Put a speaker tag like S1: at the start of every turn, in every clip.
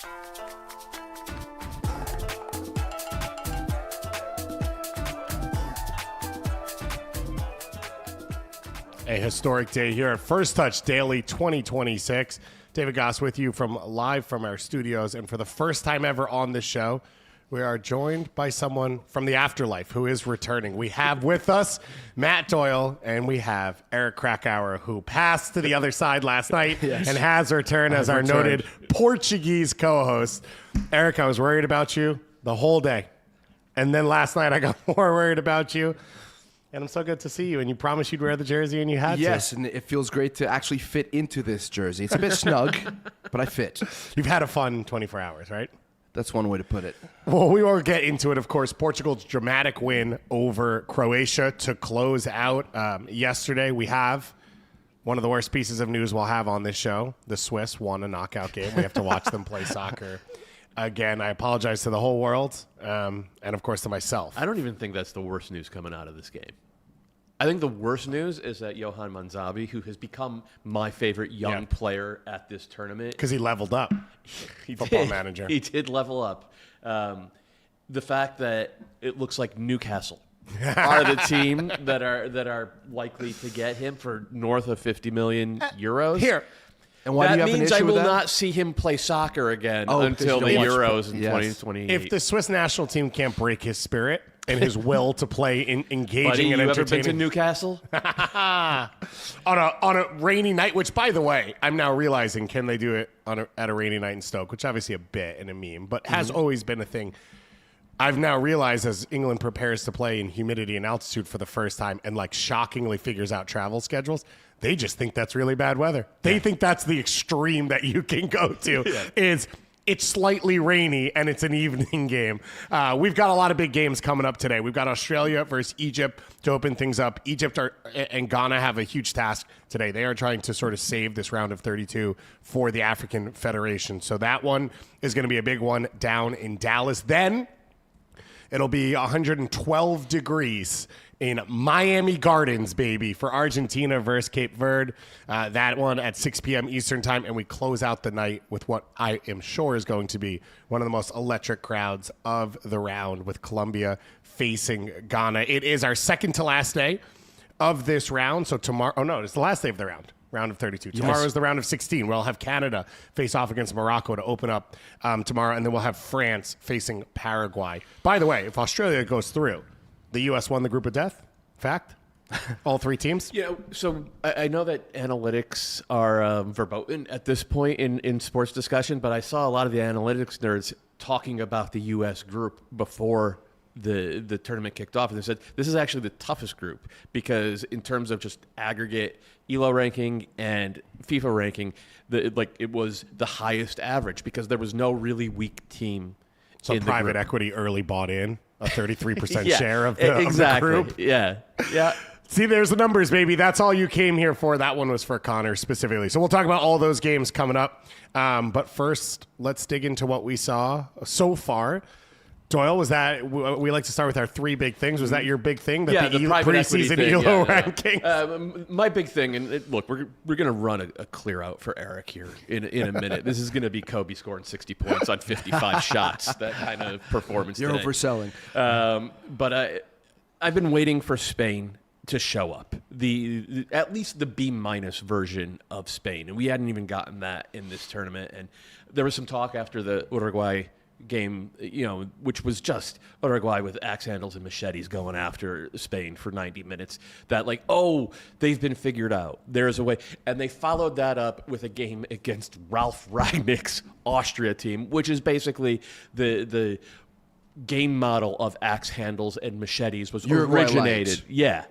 S1: A historic day here at First Touch Daily 2026. David Goss with you live from our studios. And for the first time ever on this show, we are joined by someone from the afterlife who is returning. We have with us Matt Doyle, and we have Eric Krakauer, who passed to the other side last night and has returned as our noted Portuguese co-host. Eric, I was worried about you the whole day. And then last night I got more worried about you. And I'm so good to see you. And you promised you'd wear the jersey, and you had to.
S2: Yes, and it feels great to actually fit into this jersey. It's a bit snug, but I fit.
S1: You've had a fun 24 hours, right?
S2: That's one way to put it.
S1: Well, we will get into it, of course. Portugal's dramatic win over Croatia to close out yesterday. We have one of the worst pieces of news we'll have on this show. The Swiss won a knockout game. We have to watch them play soccer. Again, I apologize to the whole world, and of course to myself.
S3: I don't even think that's the worst news coming out of this game. I think the worst news is that Johan Manzabi, who has become my favorite young player at this tournament.
S1: Because he leveled up. Football manager.
S3: He did level up. The fact that it looks like Newcastle are the team that are likely to get him for north of 50 million euros.
S1: Here.
S2: And why do you have an issue
S3: I will
S2: with that?
S3: not see him play soccer again until the Euros in 2028.
S1: If the Swiss national team can't break his spirit and his will to play engaging
S3: Buddy,
S1: and
S3: you
S1: entertaining.
S3: ever been to Newcastle?
S1: on a rainy night, which, by the way, I'm now realizing, can they do it at a rainy night in Stoke, which obviously a bit and a meme, but has always been a thing. I've now realized as England prepares to play in humidity and altitude for the first time and shockingly figures out travel schedules, they just think that's really bad weather. They think that's the extreme that you can go to is it's slightly rainy and it's an evening game. We've got a lot of big games coming up today. We've got Australia versus Egypt to open things up. Egypt and Ghana have a huge task today. They are trying to sort of save this round of 32 for the African Federation. So that one is going to be a big one down in Dallas. Then it'll be 112 degrees in Miami Gardens, baby, for Argentina versus Cape Verde. That one at 6 p.m. Eastern time, and we close out the night with what I am sure is going to be one of the most electric crowds of the round with Colombia facing Ghana. It is our second to last day of this round, so tomorrow, it's the last day of the round of 32. Tomorrow is the round of 16. We'll have Canada face off against Morocco to open up tomorrow, and then we'll have France facing Paraguay. By the way, if Australia goes through, the U.S. won the group of death. Fact. All three teams.
S3: So I know that analytics are verboten at this point in sports discussion, but I saw a lot of the analytics nerds talking about the U.S. group before the tournament kicked off, and they said this is actually the toughest group because in terms of just aggregate ELO ranking and FIFA ranking, it was the highest average because there was no really weak team.
S1: So private equity early bought in a 33% share of the group.
S3: Yeah.
S1: See, there's the numbers, baby. That's all you came here for. That one was for Connor specifically. So we'll talk about all those games coming up. But first, let's dig into what we saw so far. Doyle, was that, we like to start with our three big things. Was that your big thing?
S3: The
S1: preseason ELO ranking?
S3: My big thing, and look, we're going to run a clear out for Eric here in a minute. This is going to be Kobe scoring 60 points on 55 shots, that kind of performance
S2: You're
S3: today.
S2: overselling.
S3: But I've been waiting for Spain to show up, at least the B- version of Spain. And we hadn't even gotten that in this tournament. And there was some talk after the Uruguay game, which was just Uruguay with axe handles and machetes going after Spain for 90 minutes, that they've been figured out. There's a way. And they followed that up with a game against Ralph Rangnick's Austria team, which is basically the game model of axe handles and machetes was originated. Yeah.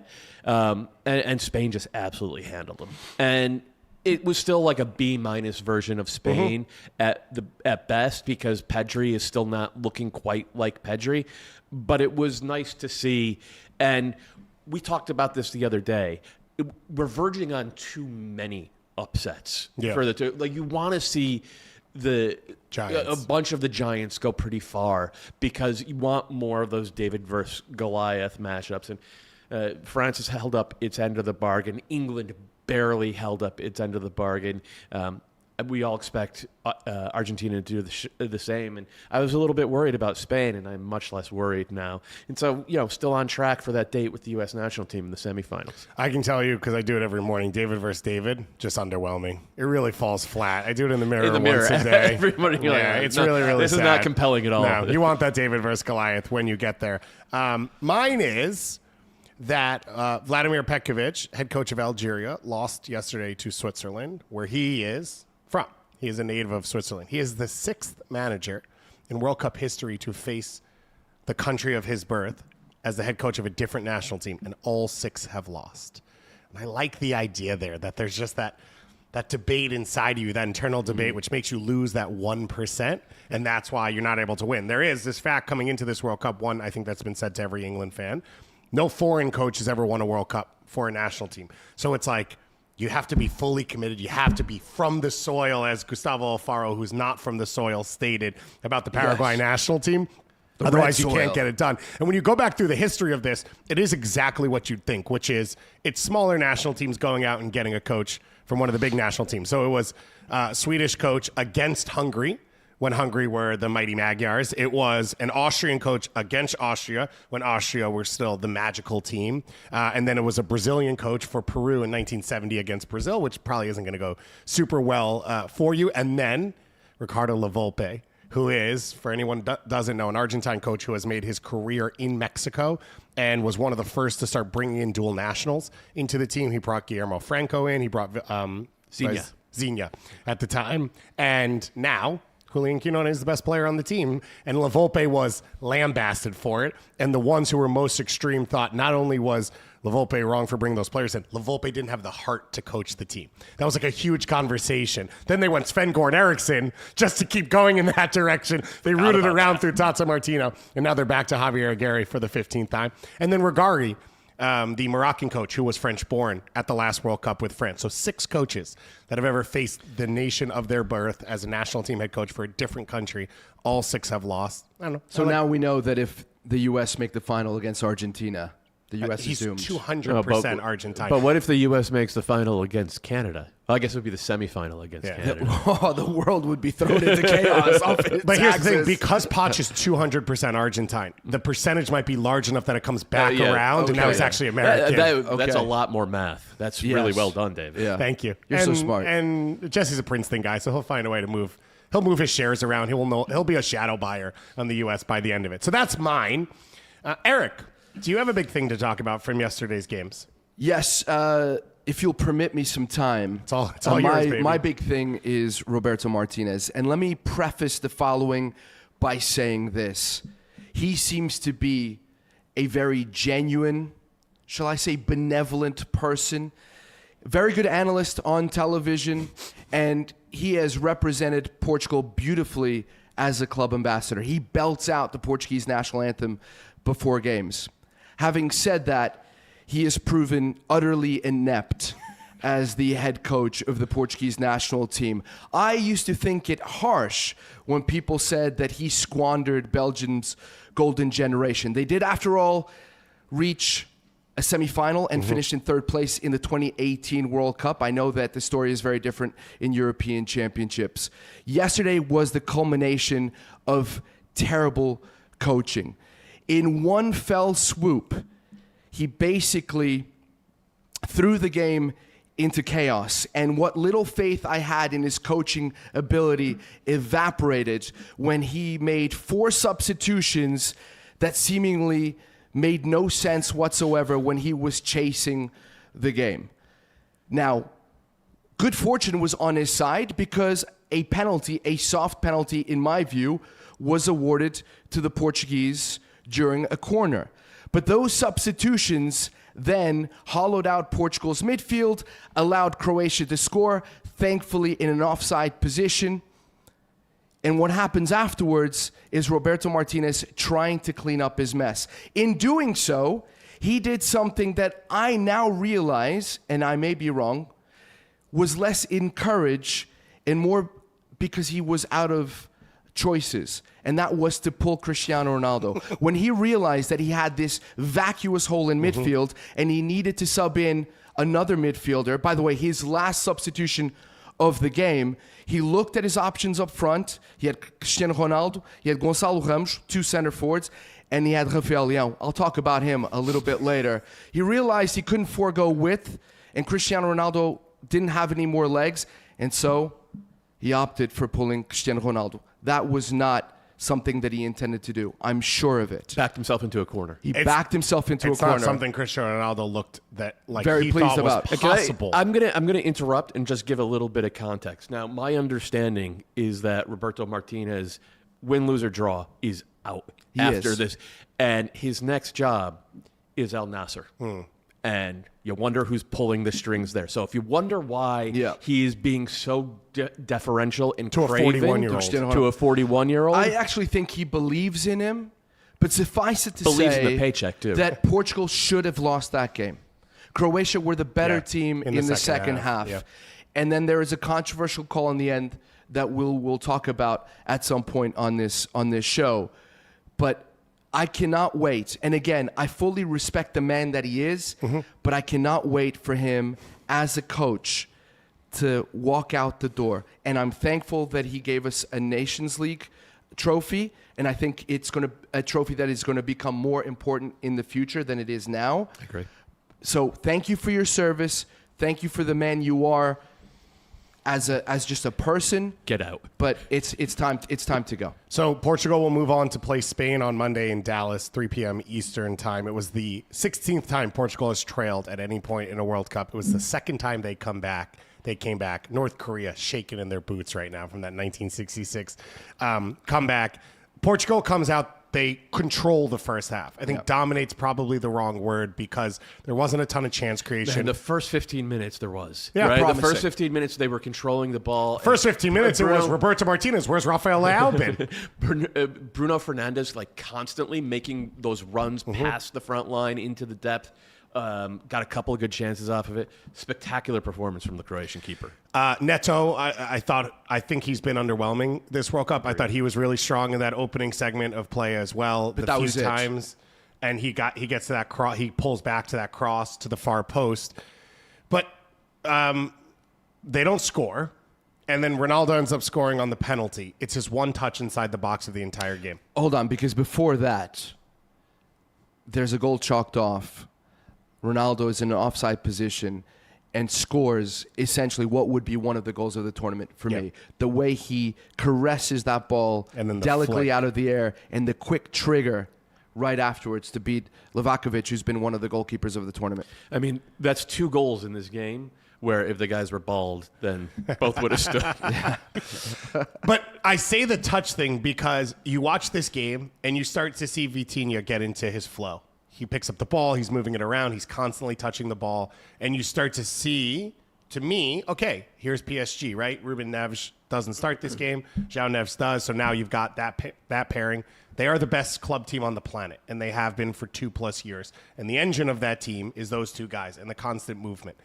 S3: And Spain just absolutely handled them. And it was still like a B- version of Spain at best because Pedri is still not looking quite like Pedri. But it was nice to see. And we talked about this the other day. We're verging on too many upsets for the two. You want to see a bunch of the Giants go pretty far because you want more of those David versus Goliath matchups. And France has held up its end of the bargain. England barely held up its end of the bargain. we all expect Argentina to do the same. And I was a little bit worried about Spain, and I'm much less worried now. And so, still on track for that date with the U.S. national team in the semifinals.
S1: I can tell you, because I do it every morning, David versus David, just underwhelming. It really falls flat. I do it in the mirror once a day.
S3: Every morning,
S1: it's really
S3: this
S1: sad.
S3: is not compelling at all.
S1: No, you want that David versus Goliath when you get there. Mine is that Vladimir Petkovic, head coach of Algeria, lost yesterday to Switzerland, where he is from. He is a native of Switzerland. He is the 6th manager in World Cup history to face the country of his birth as the head coach of a different national team, and all 6 have lost. And I like the idea there that there's just that debate inside of you, that internal debate, which makes you lose that 1%, and that's why you're not able to win. There is this fact coming into this World Cup, one I think that's been said to every England fan. No foreign coach has ever won a World Cup for a national team. So it's like, you have to be fully committed. You have to be from the soil, as Gustavo Alfaro, who's not from the soil, stated about the Paraguay national team. Otherwise, you can't get it done. And when you go back through the history of this, it is exactly what you'd think, which is it's smaller national teams going out and getting a coach from one of the big national teams. So it was Swedish coach against Hungary, when Hungary were the mighty Magyars. It was an Austrian coach against Austria when Austria were still the magical team. And then it was a Brazilian coach for Peru in 1970 against Brazil, which probably isn't going to go super well for you. And then Ricardo La Volpe, who is, for anyone doesn't know, an Argentine coach who has made his career in Mexico and was one of the first to start bringing in dual nationals into the team. He brought Guillermo Franco in. He brought Zinha at the time. And now Julian Quinones is the best player on the team, and La Volpe was lambasted for it. And the ones who were most extreme thought not only was La Volpe wrong for bringing those players in, La Volpe didn't have the heart to coach the team. That was like a huge conversation. Then they went Sven-Goran Eriksson just to keep going in that direction. They rooted around through Tata Martino, and now they're back to Javier Aguirre for the 15th time. And then Regari, the Moroccan coach who was French-born at the last World Cup with France. So 6 coaches that have ever faced the nation of their birth as a national team head coach for a different country. All 6 have lost. I don't know.
S2: So now we know that if the U.S. make the final against Argentina, the U.S.
S1: he's
S2: is doomed.
S1: 200% Argentine.
S3: But what if the U.S. makes the final against Canada? Well, I guess it would be the semifinal against Canada.
S2: The world would be thrown into chaos.
S1: But here's the thing, because Poch is 200% Argentine, the percentage might be large enough that it comes back around, and now he's actually American.
S3: That's a lot more math. That's really well done, David.
S2: Yeah.
S1: Thank you.
S2: You're so smart.
S1: And Jesse's a Princeton guy, so he'll find a way to move. He'll move his shares around. He'll be a shadow buyer on the U.S. by the end of it. So that's mine. Eric, do you have a big thing to talk about from yesterday's games?
S2: Yes. If you'll permit me some time.
S1: It's all yours, baby.
S2: My big thing is Roberto Martinez. And let me preface the following by saying this. He seems to be a very genuine, shall I say, benevolent person. Very good analyst on television. And he has represented Portugal beautifully as a club ambassador. He belts out the Portuguese national anthem before games. Having said that, he has proven utterly inept as the head coach of the Portuguese national team. I used to think it harsh when people said that he squandered Belgium's golden generation. They did, after all, reach a semifinal and finished in 3rd place in the 2018 World Cup. I know that the story is very different in European championships. Yesterday was the culmination of terrible coaching. In one fell swoop, he basically threw the game into chaos. And what little faith I had in his coaching ability evaporated when he made 4 substitutions that seemingly made no sense whatsoever when he was chasing the game. Now, good fortune was on his side because a penalty, a soft penalty in my view, was awarded to the Portuguese during a corner. But those substitutions then hollowed out Portugal's midfield, allowed Croatia to score, thankfully in an offside position. And what happens afterwards is Roberto Martinez trying to clean up his mess. In doing so, he did something that I now realize, and I may be wrong, was less in courage and more because he was out of choices, and that was to pull Cristiano Ronaldo. When he realized that he had this vacuous hole in midfield and he needed to sub in another midfielder, by the way, his last substitution of the game. He looked at his options up front. He had Cristiano Ronaldo, he had Gonçalo Ramos, 2 center forwards, and he had Rafael Leão. I'll talk about him a little bit later. He realized he couldn't forego width, and Cristiano Ronaldo didn't have any more legs, and so he opted for pulling Cristiano Ronaldo. That was not something that he intended to do. I'm sure of it.
S3: Backed himself into a corner.
S2: He backed himself into a corner.
S1: It's not something Cristiano Ronaldo looked that like
S2: Very
S1: he
S2: pleased
S1: thought
S2: about.
S1: was possible.
S3: I'm gonna interrupt and just give a little bit of context. Now, my understanding is that Roberto Martinez, win, lose, or draw, is out after this, and his next job is Al Nasser. And you wonder who's pulling the strings there. So if you wonder why he is being so deferential and
S1: to
S3: craving
S1: a 41-year-old.
S3: to a 41-year-old,
S2: I actually think he believes in him, but suffice it to
S3: believes
S2: say
S3: in the paycheck too.
S2: that Portugal should have lost that game. Croatia were the better team in the second half.
S1: Yeah.
S2: And then there is a controversial call in the end that we'll talk about at some point on this show. But I cannot wait. And again, I fully respect the man that he is, but I cannot wait for him as a coach to walk out the door. And I'm thankful that he gave us a Nations League trophy, and I think it's a trophy that is going to become more important in the future than it is now.
S3: I agree.
S2: So thank you for your service. Thank you for the man you are as just a person.
S3: Get out.
S2: But it's time to go.
S1: So Portugal will move on to play Spain on Monday in Dallas, 3 p.m. Eastern time. It was the 16th time Portugal has trailed at any point in a World Cup. It was the second time they came back. North Korea shaking in their boots right now from that 1966 comeback. Portugal comes out. They control the first half. I think dominate's probably the wrong word because there wasn't a ton of chance creation.
S3: And the first 15 minutes there was.
S1: Yeah,
S3: right?
S1: promising.
S3: The first 15 minutes they were controlling the ball.
S1: First 15 minutes it was Roberto Martinez. Where's Rafael Leão been?
S3: Bruno Fernandes constantly making those runs past the front line into the depth. Got a couple of good chances off of it. Spectacular performance from the Croatian keeper.
S1: Neto, I think he's been underwhelming this World Cup. I thought he was really strong in that opening segment of play as well.
S2: But that
S1: few
S2: was it.
S1: times, and he gets to that cross. He pulls back to that cross to the far post, but they don't score. And then Ronaldo ends up scoring on the penalty. It's his one touch inside the box of the entire game.
S2: Hold on, because before that, there's a goal chalked off. Ronaldo is in an offside position and scores essentially what would be one of the goals of the tournament for me. The way he caresses that ball
S1: and then
S2: delicately out of the air and the quick trigger right afterwards to beat Livakovic, who's been one of the goalkeepers of the tournament.
S3: I mean, that's 2 goals in this game where if the guys were bald, then both would have stood.
S1: But I say the touch thing because you watch this game and you start to see Vitinha get into his flow. He picks up the ball, he's moving it around, he's constantly touching the ball, and you start to see, to me, okay, here's PSG, right? Ruben Neves doesn't start this game, João Neves does, so now you've got that pairing. They are the best club team on the planet, and they have been for 2+ years. And the engine of that team is those 2 guys and the constant movement.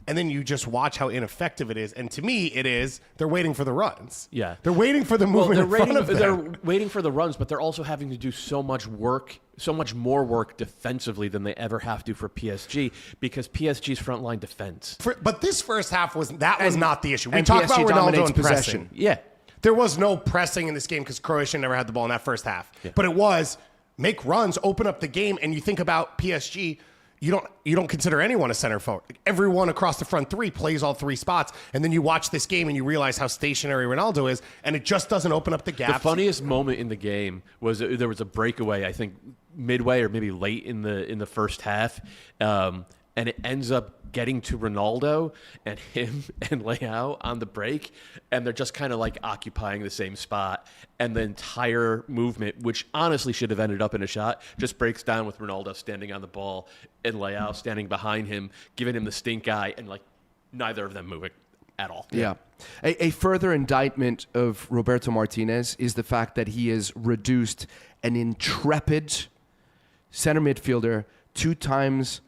S1: And then you just watch how ineffective it is. And to me, it is they're waiting for the runs.
S3: Yeah.
S1: They're waiting for the movement in front of them.
S3: They're waiting for the runs, but they're also having to do so much work, so much more work defensively than they ever have to for PSG because PSG's frontline defense.
S1: But this first half was not the issue. We
S2: and
S1: talked about
S2: PSG
S1: Ronaldo
S2: dominates
S1: and
S2: possession.
S1: pressing.
S3: Yeah.
S1: There was no pressing in this game because Croatia never had the ball in that first half. Yeah. But it was make runs, open up the game, and you think about PSG. You don't consider anyone a center forward. Everyone across the front 3 plays all 3 spots, and then you watch this game and you realize how stationary Ronaldo is, and it just doesn't open up the gap.
S3: The funniest moment in the game was there was a breakaway, I think midway or maybe late in the first half, and it ends up getting to Ronaldo and him and Leão on the break, and they're just kind of occupying the same spot, and the entire movement, which honestly should have ended up in a shot, just breaks down with Ronaldo standing on the ball and Leão standing behind him, giving him the stink eye, and neither of them moving at all.
S2: Yeah. A further indictment of Roberto Martinez is the fact that he has reduced an intrepid center midfielder, 2 times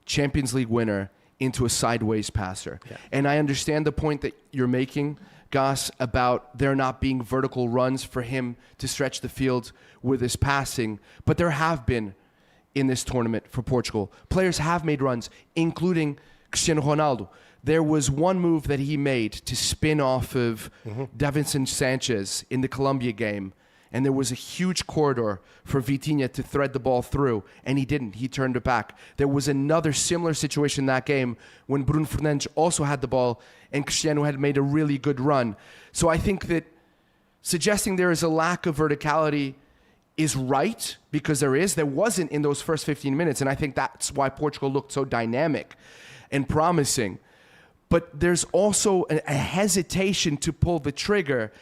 S2: Champions League winner, into a sideways passer. Yeah. And I understand the point that you're making, Gus, about there not being vertical runs for him to stretch the field with his passing. But there have been in this tournament for Portugal. Players have made runs, including Cristiano Ronaldo. There was one move that he made to spin off of Davinson Sanchez in the Colombia game, and there was a huge corridor for Vitinha to thread the ball through, and he didn't. He turned it back. There was another similar situation in that game when Bruno Fernandes also had the ball, and Cristiano had made a really good run. So I think that suggesting there is a lack of verticality is right, because there wasn't in those first 15 minutes, and I think that's why Portugal looked so dynamic and promising. But there's also a hesitation to pull the trigger,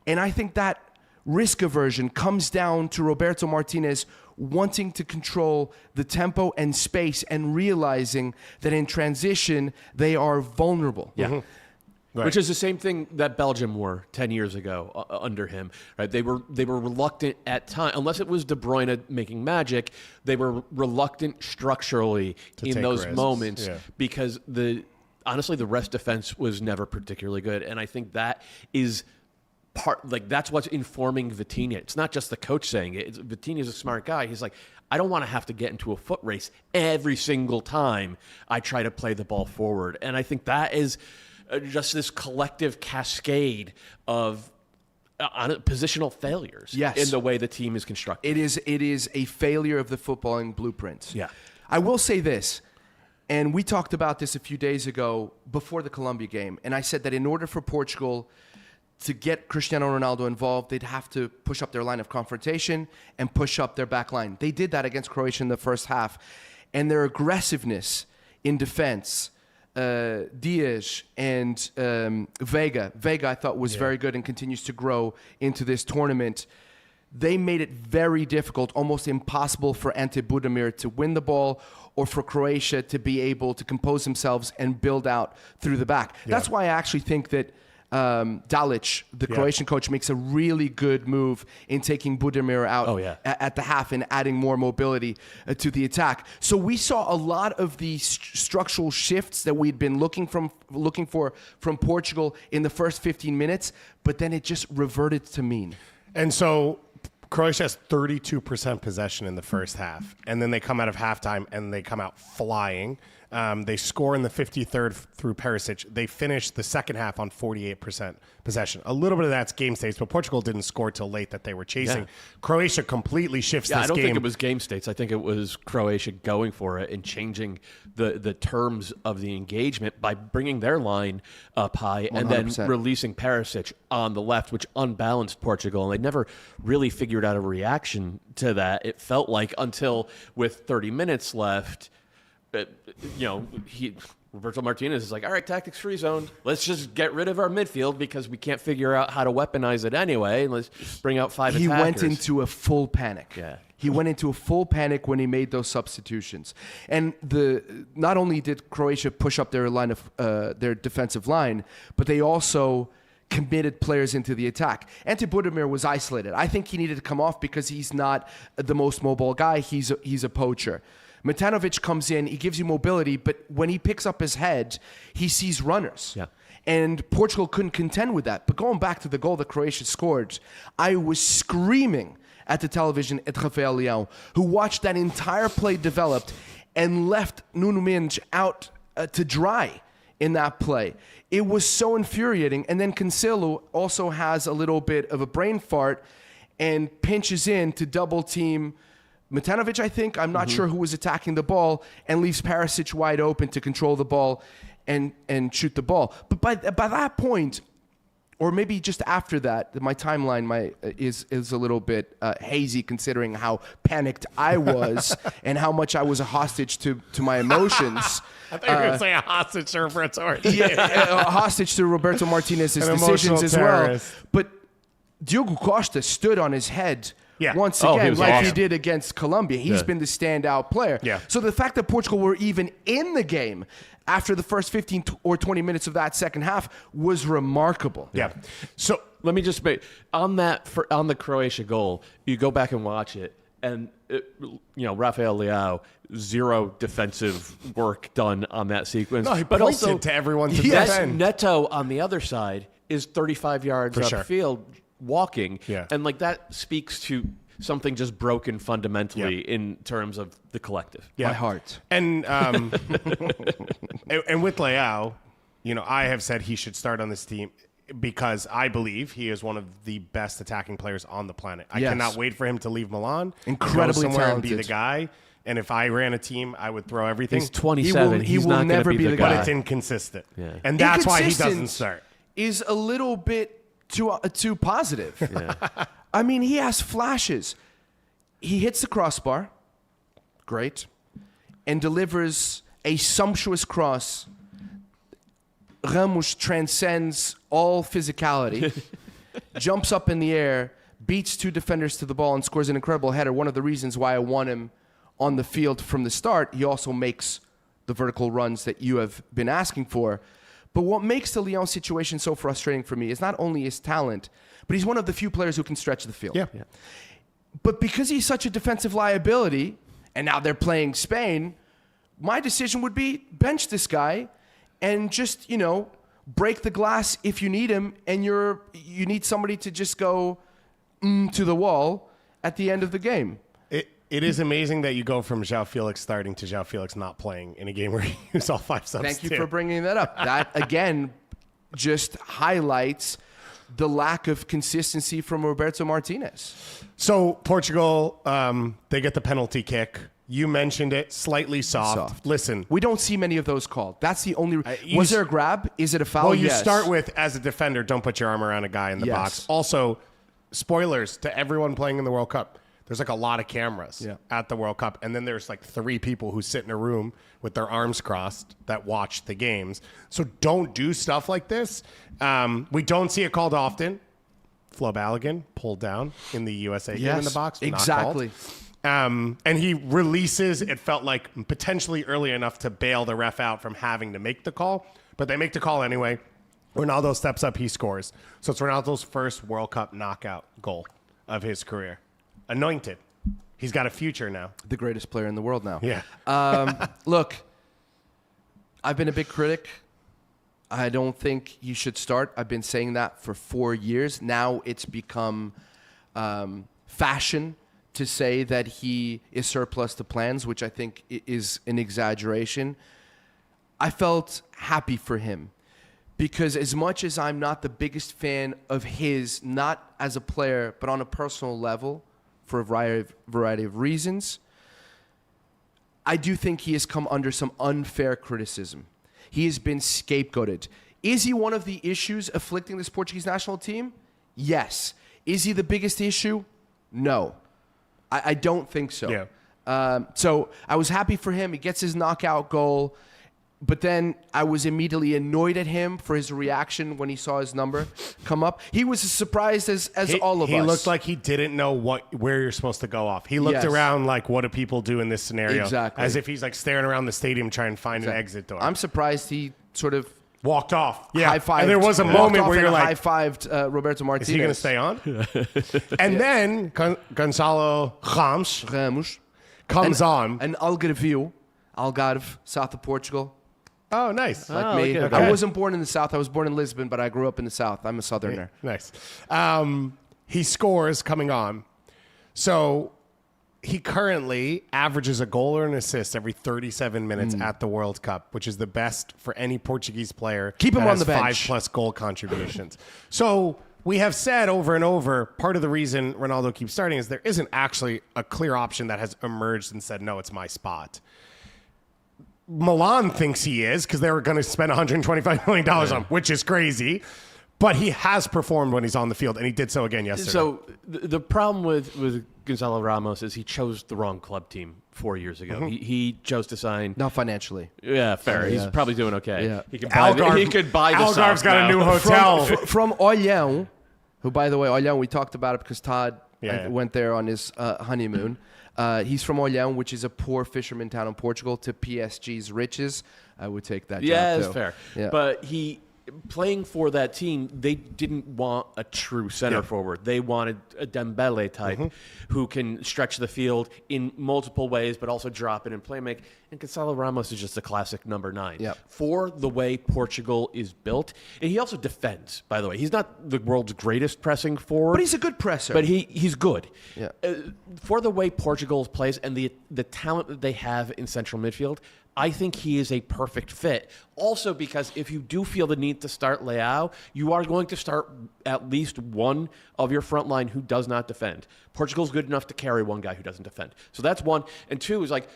S2: and I think that risk aversion comes down to Roberto Martinez wanting to control the tempo and space and realizing that in transition they are vulnerable.
S3: Yeah. Right. Which is the same thing that Belgium were 10 years ago under him. Right? They were reluctant at times, unless it was De Bruyne making magic. They were reluctant structurally in those moments because honestly the rest defense was never particularly good, and I think that is that's what's informing Vitinha. It's not just the coach saying it. Vitinha's a smart guy. He's like, I don't want to have to get into a foot race every single time I try to play the ball forward, and I think that is just this collective cascade of positional failures in the way the team is constructed.
S2: It is a failure of the footballing blueprint.
S3: Yeah.
S2: I will say this, and we talked about this a few days ago before the Colombia game, and I said that in order for Portugal to get Cristiano Ronaldo involved, they'd have to push up their line of confrontation and push up their back line. They did that against Croatia in the first half, and their aggressiveness in defense, Diaz and Vega I thought was very good and continues to grow into this tournament. They made it very difficult, almost impossible for Ante Budimir to win the ball or for Croatia to be able to compose themselves and build out through the back. That's why I actually think that Dalic, the Croatian coach, makes a really good move in taking Budimir out at the half and adding more mobility to the attack. So we saw a lot of the structural shifts that we'd been looking for from Portugal in the first 15 minutes, but then it just reverted to mean.
S1: And so Croatia has 32% possession in the first half, and then they come out of halftime and they come out flying. They score in the 53rd through Perisic. They finish the second half on 48% possession. A little bit of that's game states, but Portugal didn't score till late that they were chasing.
S3: Yeah.
S1: Croatia completely shifts this game.
S3: I don't think it was game states. I think it was Croatia going for it and changing the terms of the engagement by bringing their line up high 100%. And then releasing Perisic on the left, which unbalanced Portugal. And they never really figured out a reaction to that. It felt like until with 30 minutes left, Roberto Martinez is like, all right, tactics free zone. Let's just get rid of our midfield because we can't figure out how to weaponize it anyway. Let's bring out five attackers.
S2: He went into a full panic.
S3: Yeah.
S2: He went into a full panic when he made those substitutions. And not only did Croatia push up their line of their defensive line, but they also committed players into the attack. Ante Budimir was isolated. I think he needed to come off because he's not the most mobile guy. He's a poacher. Matanovic comes in, he gives you mobility, but when he picks up his head, he sees runners.
S3: Yeah.
S2: And Portugal couldn't contend with that. But going back to the goal that Croatia scored, I was screaming at the television at Rafael Leão, who watched that entire play developed and left Nuno Mendes out to dry in that play. It was so infuriating. And then Cancelo also has a little bit of a brain fart and pinches in to double team Matanovic, I think. I'm not sure who was attacking the ball, and leaves Perisic wide open to control the ball and shoot the ball. But by that point, or maybe just after that, my timeline is a little bit hazy considering how panicked I was and how much I was a hostage to my emotions.
S1: I thought you were going to say a hostage to Roberto Martinez.
S2: Yeah, a hostage to Roberto Martinez's decisions as well. But Diogo Costa stood on his head once again, he did against Colombia. He's been the standout player.
S1: Yeah.
S2: So the fact that Portugal were even in the game after the first 15 or 20 minutes of that second half was remarkable.
S1: Yeah. So
S3: let me just make on the Croatia goal. You go back and watch it, and Rafael Leão, zero defensive work done on that sequence.
S1: No, he pointed to everyone to defend.
S3: Neto on the other side is 35 yards upfield. Walking, and that speaks to something just broken fundamentally in terms of the collective.
S2: My heart.
S1: And and with Leao, I have said he should start on this team because I believe he is one of the best attacking players on the planet. I cannot wait for him to leave Milan,
S2: Incredibly
S1: go somewhere
S2: talented.
S1: and be the guy. And if I ran a team, I would throw everything.
S3: He's 27.
S2: He
S3: He's
S2: will
S3: not going to
S2: never
S3: be
S2: be
S3: the
S2: the
S3: guy.
S1: But it's inconsistent.
S3: Yeah.
S1: And that's why he
S2: Inconsistent
S1: doesn't start.
S2: Is a little bit too positive. I mean, he has flashes. He hits the crossbar, great, and delivers a sumptuous cross. Ramos transcends all physicality, jumps up in the air, beats two defenders to the ball, and scores an incredible header. One of the reasons why I want him on the field from the start. He also makes the vertical runs that you have been asking for. But what makes the Lyon situation so frustrating for me is not only his talent, but he's one of the few players who can stretch the field.
S1: Yeah.
S2: But because he's such a defensive liability, and now they're playing Spain, my decision would be bench this guy and just, break the glass if you need him, and you need somebody to just go to the wall at the end of the game.
S1: It is amazing that you go from João Felix starting to João Felix not playing in a game where he used all 5 subs.
S2: Thank you for bringing that up. That, again, just highlights the lack of consistency from Roberto Martinez.
S1: So Portugal, they get the penalty kick. You mentioned it, slightly soft. Listen.
S2: We don't see many of those called. That's the only... Was there a grab? Is it a foul?
S1: Well, you
S2: Yes.
S1: start with, as a defender, don't put your arm around a guy in the
S2: Yes.
S1: box. Also, spoilers to everyone playing in the World Cup. There's like a lot of cameras at the World Cup. And then there's like 3 people who sit in a room with their arms crossed that watch the games. So don't do stuff like this. We don't see it called often. Flo Balogun pulled down in the USA game in the box.
S2: Exactly.
S1: And he releases, it felt like potentially early enough to bail the ref out from having to make the call. But they make the call anyway. Ronaldo steps up, he scores. So it's Ronaldo's first World Cup knockout goal of his career. Anointed. He's got a future now.
S2: The greatest player in the world now.
S1: Yeah.
S2: Look, I've been a big critic. I don't think he should start. I've been saying that for 4 years. Now it's become fashion to say that he is surplus to plans, which I think is an exaggeration. I felt happy for him because as much as I'm not the biggest fan of his, not as a player, but on a personal level, for a variety of reasons, I do think he has come under some unfair criticism. He has been scapegoated. Is he one of the issues afflicting this Portuguese national team? Yes. Is he the biggest issue? No. I don't think so.
S1: Yeah.
S2: So I was happy for him. He gets his knockout goal. But then I was immediately annoyed at him for his reaction when he saw his number come up. He was as surprised as all of us.
S1: He looked like he didn't know where you're supposed to go off. He looked around like, what do people do in this scenario?
S2: Exactly.
S1: As if he's like staring around the stadium trying to find an exit door.
S2: I'm surprised he sort of
S1: walked off. Yeah.
S2: high-fived.
S1: And there was a moment where you're like,
S2: high-fived Roberto Martinez.
S1: is he going to stay on? And then Gonçalo Ramos comes on.
S2: An Algarve, south of Portugal.
S1: Oh, nice.
S2: Like
S3: Oh,
S2: me.
S3: okay.
S2: I wasn't born in the south. I was born in Lisbon, but I grew up in the south. I'm a southerner.
S1: Nice. He scores coming on. So he currently averages a goal or an assist every 37 minutes at the World Cup, which is the best for any Portuguese player.
S2: Keep him
S1: that
S2: on
S1: has
S2: the bench.
S1: 5+ goal contributions. So we have said over and over, part of the reason Ronaldo keeps starting is there isn't actually a clear option that has emerged and said, no, it's my spot. Milan thinks he is because they were going to spend $125 million on him, which is crazy. But he has performed when he's on the field, and he did so again yesterday.
S3: So the problem with Gonçalo Ramos is he chose the wrong club team 4 years ago. He chose to sign.
S2: Not financially.
S3: Yeah, fair. He's probably doing okay.
S2: Yeah.
S3: He could buy the
S1: Algarve's
S3: South
S1: got
S3: now.
S1: a new hotel.
S2: From Olhão, who, by the way, Olhão, we talked about it because Todd went there on his honeymoon. He's from Olhão, which is a poor fisherman town in Portugal, to PSG's riches. I would take that job,
S3: Yeah, it's
S2: too.
S3: fair.
S2: Yeah.
S3: But playing for that team, they didn't want a true center forward. They wanted a Dembele type who can stretch the field in multiple ways, but also drop it and play make. And Gonçalo Ramos is just a classic number 9.
S2: Yep.
S3: For the way Portugal is built, and he also defends, by the way. He's not the world's greatest pressing forward.
S2: But he's a good presser.
S3: But he's good.
S2: Yeah.
S3: For the way Portugal plays and the talent that they have in central midfield, I think he is a perfect fit. Also because if you do feel the need to start Leao, you are going to start at least one of your front line who does not defend. Portugal's good enough to carry one guy who doesn't defend. So that's one. And two is like,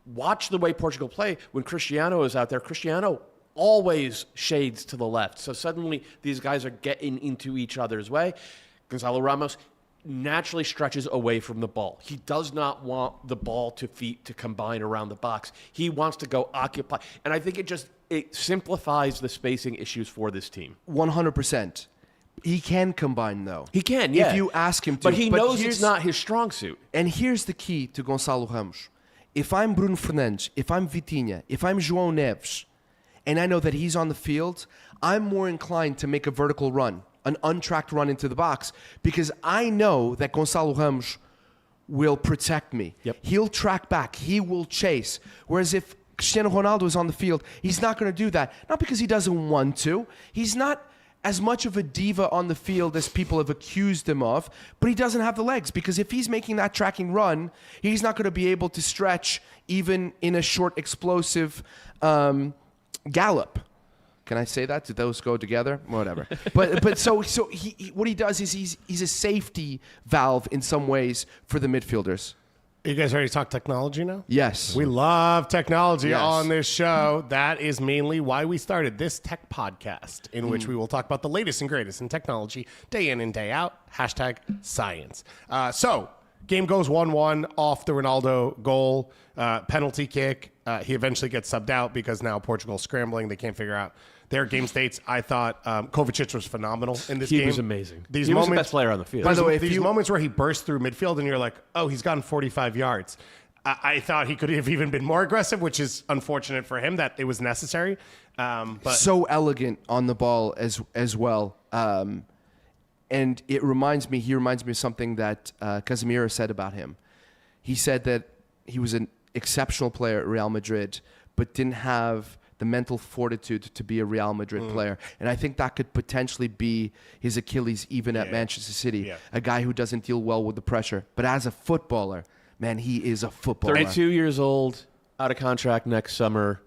S3: watch the way Portugal play. When Cristiano is out there, Cristiano always shades to the left. So suddenly these guys are getting into each other's way. Gonçalo Ramos naturally stretches away from the ball. He does not want the ball to feet to combine around the box. He wants to go occupy. And I think it simplifies the spacing issues for this team.
S2: 100%. He can combine, though.
S3: He can, yeah.
S2: If you ask him to.
S3: But he knows it's not his strong suit.
S2: And here's the key to Gonçalo Ramos. If I'm Bruno Fernandes, if I'm Vitinha, if I'm João Neves, and I know that he's on the field, I'm more inclined to make a vertical run, an untracked run into the box, because I know that Gonçalo Ramos will protect me.
S3: Yep.
S2: He'll track back. He will chase. Whereas if Cristiano Ronaldo is on the field, he's not going to do that. Not because he doesn't want to. He's not as much of a diva on the field as people have accused him of, but he doesn't have the legs, because if he's making that tracking run, he's not going to be able to stretch even in a short, explosive gallop. Can I say that? Do those go together? Whatever. But so he what he does is he's a safety valve in some ways for the midfielders.
S1: You guys ready to talk technology now?
S2: Yes.
S1: We love technology
S2: Yes.
S1: on this show. That is mainly why we started this tech podcast, in which we will talk about the latest and greatest in technology day in and day out. Hashtag science. So, game goes 1-1 off the Ronaldo goal, penalty kick. He eventually gets subbed out because now Portugal's scrambling. They can't figure out their game states. I thought Kovacic was phenomenal in this game.
S3: He was amazing.
S1: These
S3: he was
S1: moments,
S3: the best player on the field.
S2: By the way,
S1: these moments where he bursts through midfield and you're like, oh, he's gotten 45 yards. I thought he could have even been more aggressive, which is unfortunate for him that it was necessary. But
S2: so elegant on the ball as well. And he reminds me of something that Casemiro said about him. He said that he was an exceptional player at Real Madrid, but didn't have the mental fortitude to be a Real Madrid player. And I think that could potentially be his Achilles even at Manchester City, a guy who doesn't deal well with the pressure. But as a footballer, man, he is a footballer.
S3: 32 years old, out of contract next summer.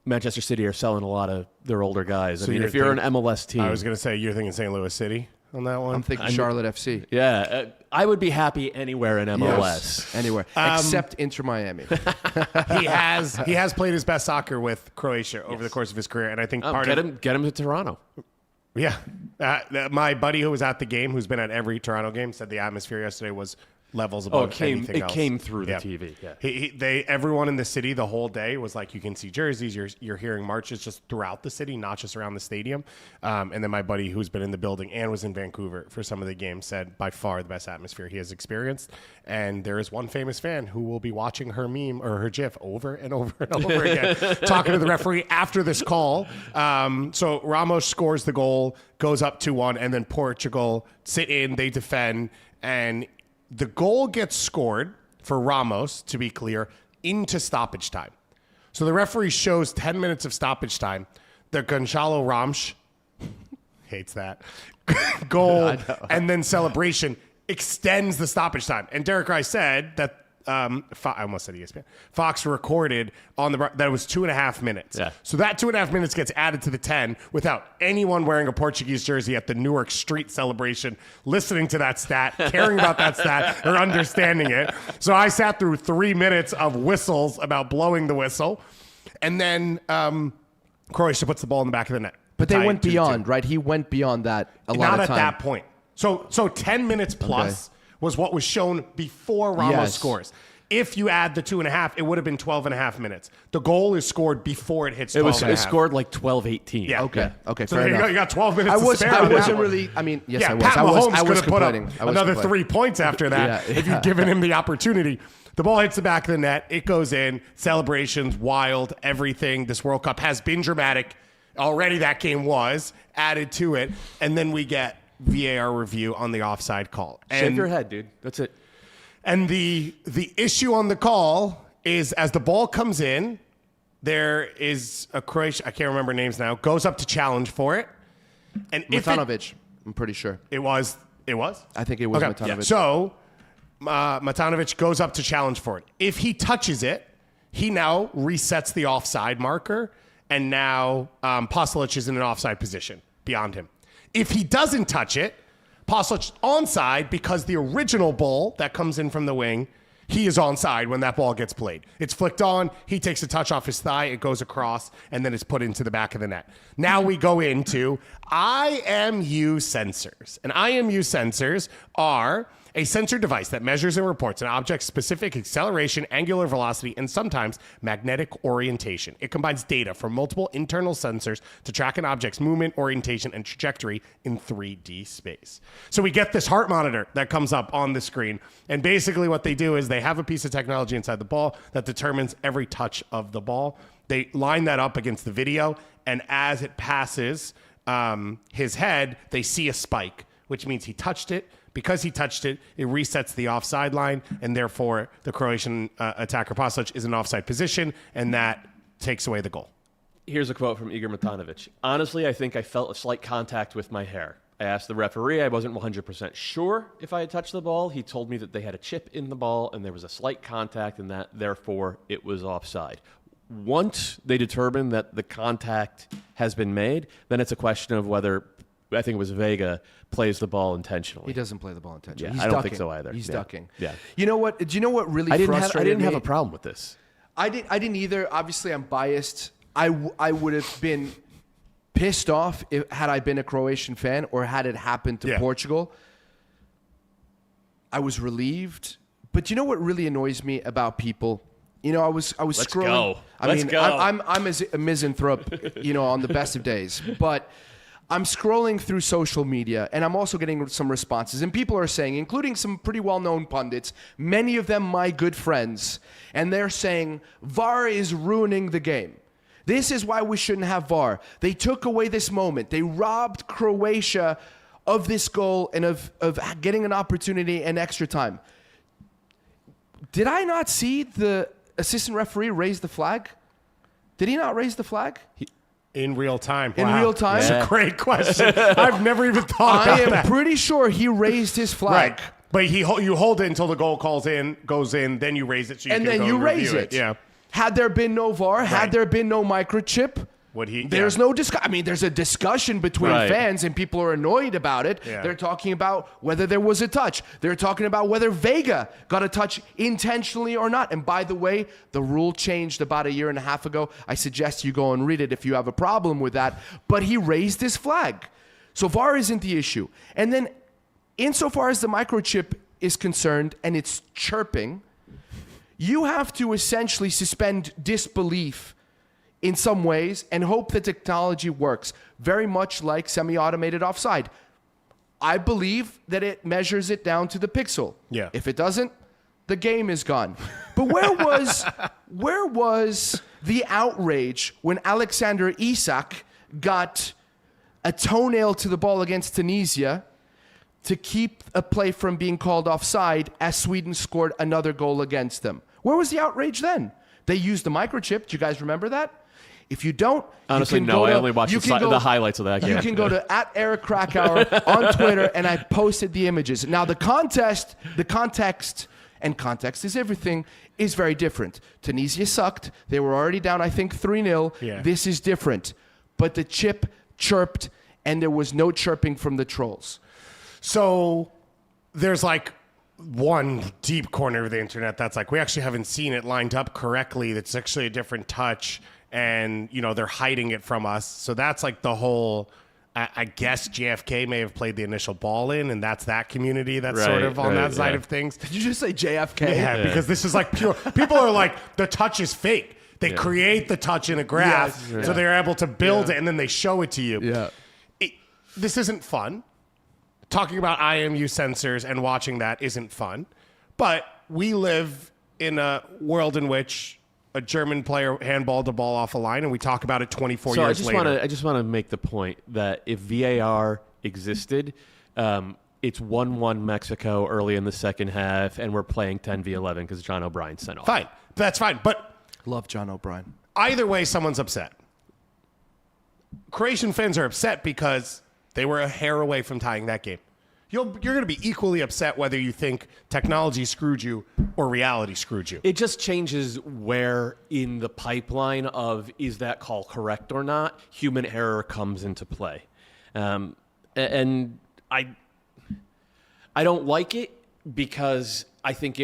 S3: Manchester City are selling a lot of their older guys.
S1: So
S3: I mean, if you're an MLS team.
S1: I was going to say, you're thinking St. Louis City on that one?
S2: I'm thinking Charlotte FC.
S3: Yeah, I would be happy anywhere in MLS.
S2: Yes, anywhere except Inter Miami.
S1: He has played his best soccer with Croatia over the course of his career, and I think
S3: Get him to Toronto.
S1: Yeah, my buddy who was at the game, who's been at every Toronto game, said the atmosphere yesterday was levels above anything else.
S3: It came through the TV. Yeah.
S1: Everyone in the city the whole day was like, you can see jerseys, you're hearing marches just throughout the city, not just around the stadium. And then my buddy who's been in the building and was in Vancouver for some of the games said by far the best atmosphere he has experienced. And there is one famous fan who will be watching her meme or her GIF over and over and over again, talking to the referee after this call. So Ramos scores the goal, goes up 2-1, and then Portugal sit in, they defend, and the goal gets scored for Ramos, to be clear, into stoppage time. So the referee shows 10 minutes of stoppage time. The Gonçalo Ramos, hates that, goal and then celebration extends the stoppage time. And Derek Rice said that, I almost said ESPN, Fox recorded on that it was 2.5 minutes.
S3: Yeah.
S1: So that 2.5 minutes gets added to the 10 without anyone wearing a Portuguese jersey at the Newark Street celebration, listening to that stat, caring about that stat, or understanding it. So I sat through 3 minutes of whistles about blowing the whistle. And then Croatia puts the ball in the back of the net.
S2: But they went beyond, right? He went beyond that a lot of time.
S1: Not at that point. So 10 minutes plus was what was shown before Ramos scores. If you add the 2.5, it would have been 12.5 minutes. The goal is scored before it hits 12
S3: It was scored like 12-18.
S1: Yeah.
S2: Okay.
S1: So
S2: Fair enough.
S1: you got 12 minutes to spare.
S2: I
S1: on that
S2: wasn't
S1: one.
S2: really. I mean, yes,
S1: Yeah,
S2: I was.
S1: Pat
S2: I was.
S1: Mahomes
S2: I
S1: could
S2: was
S1: have put up
S2: complaining.
S1: another 3 points after that if you'd given him the opportunity. The ball hits the back of the net. It goes in. Celebrations, wild, everything. This World Cup has been dramatic. already that game was added to it, and then we get VAR review on the offside call.
S3: Shake your head, dude. That's it.
S1: And the issue on the call is as the ball comes in, there is a Croatia, I can't remember names now, goes up to challenge for it. And
S2: Matanovic, I'm pretty sure.
S1: It was?
S2: I think it was Matanovic.
S1: Yeah. So Matanovic goes up to challenge for it. If he touches it, he now resets the offside marker, and now Pasalic is in an offside position beyond him. If he doesn't touch it, Pasalic onside because the original ball that comes in from the wing, he is onside when that ball gets played. It's flicked on, he takes a touch off his thigh, it goes across, and then it's put into the back of the net. Now we go into IMU sensors. And IMU sensors are a sensor device that measures and reports an object's specific acceleration, angular velocity, and sometimes magnetic orientation. It combines data from multiple internal sensors to track an object's movement, orientation, and trajectory in 3D space. So we get this heart monitor that comes up on the screen, and basically what they do is they have a piece of technology inside the ball that determines every touch of the ball. They line that up against the video, and as it passes his head, they see a spike, which means he touched it. Because he touched it, it resets the offside line, and therefore the Croatian attacker Pasalic is in offside position, and that takes away the goal.
S3: Here's a quote from Igor Matanovic. Honestly, I think I felt a slight contact with my hair. I asked the referee. I wasn't 100% sure if I had touched the ball. He told me that they had a chip in the ball, and there was a slight contact, and that therefore it was offside. Once they determine that the contact has been made, then it's a question of whether, I think it was Vega, plays the ball intentionally.
S2: He doesn't play the ball intentionally.
S3: Yeah,
S2: He's
S3: I don't
S2: ducking.
S3: think so either.
S2: He's
S3: Yeah.
S2: ducking.
S3: Yeah.
S2: You know what? Do you know what really
S3: I
S2: frustrated
S3: didn't have
S2: me?
S3: a problem with this.
S2: I didn't either. Obviously, I'm biased. I would have been pissed off had I been a Croatian fan or had it happened to Portugal. I was relieved. But you know what really annoys me about people? You know, I was scrolling.
S3: Go.
S2: I mean, I'm a misanthrope, on the best of days. But I'm scrolling through social media, and I'm also getting some responses. And people are saying, including some pretty well-known pundits, many of them my good friends, and they're saying, VAR is ruining the game. This is why we shouldn't have VAR. They took away this moment. They robbed Croatia of this goal and of getting an opportunity and extra time. Did I not see the assistant referee raise the flag? Did he not raise the flag?
S1: In real time.
S2: In real time?
S1: That's a great question. I've never even thought about that.
S2: I am pretty sure he raised his flag.
S1: Right. But you hold it until the goal goes in, then you raise it so you
S2: and
S1: can
S2: then
S1: go
S2: you
S1: and
S2: raise
S1: review
S2: it.
S1: Yeah.
S2: Had there been no VAR, had there been no microchip, there's no discussion. I mean, there's a discussion between fans, and people are annoyed about it.
S1: Yeah.
S2: They're talking about whether there was a touch. They're talking about whether Vega got a touch intentionally or not. And by the way, the rule changed about a year and a half ago. I suggest you go and read it if you have a problem with that. But he raised his flag. So VAR isn't the issue. And then insofar as the microchip is concerned and it's chirping, you have to essentially suspend disbelief in some ways and hope the technology works, very much like semi-automated offside. I believe that it measures it down to the pixel.
S1: Yeah.
S2: If it doesn't, the game is gone. But where was the outrage when Alexander Isak got a toenail to the ball against Tunisia to keep a play from being called offside as Sweden scored another goal against them? Where was the outrage then? They used the microchip. Do you guys remember that? If you don't,
S3: honestly, no. I only watched the highlights of that game.
S2: You can go to @EricKrakauer on Twitter, and I posted the images. Now, the context, and context is everything, is very different. Tunisia sucked. They were already down, I think, 3-0.
S1: Yeah.
S2: This is different. But the chip chirped, and there was no chirping from the trolls.
S1: So there's like one deep corner of the internet that's like, we actually haven't seen it lined up correctly. That's actually a different touch. And, they're hiding it from us. So that's like the whole, I guess JFK may have played the initial ball in, and that's that community that's sort of on that side of things.
S2: Did you just say JFK?
S1: Yeah, because this is like pure. People are like, the touch is fake. They create the touch in a graph, so they're able to build it, and then they show it to you.
S2: Yeah.
S1: This isn't fun. Talking about IMU sensors and watching that isn't fun. But we live in a world in which a German player handballed a ball off a line, and we talk about it 24
S3: So
S1: years later.
S3: I just want to make the point that if VAR existed, it's 1-1 Mexico early in the second half, and we're playing 10v11 because John O'Brien sent off.
S1: Fine. That's fine. But
S2: Love John O'Brien.
S1: either way, someone's upset. Croatian fans are upset because they were a hair away from tying that game. You're going to be equally upset whether you think technology screwed you or reality screwed you.
S3: It just changes where in the pipeline of is that call correct or not, human error comes into play. And I don't like it because I think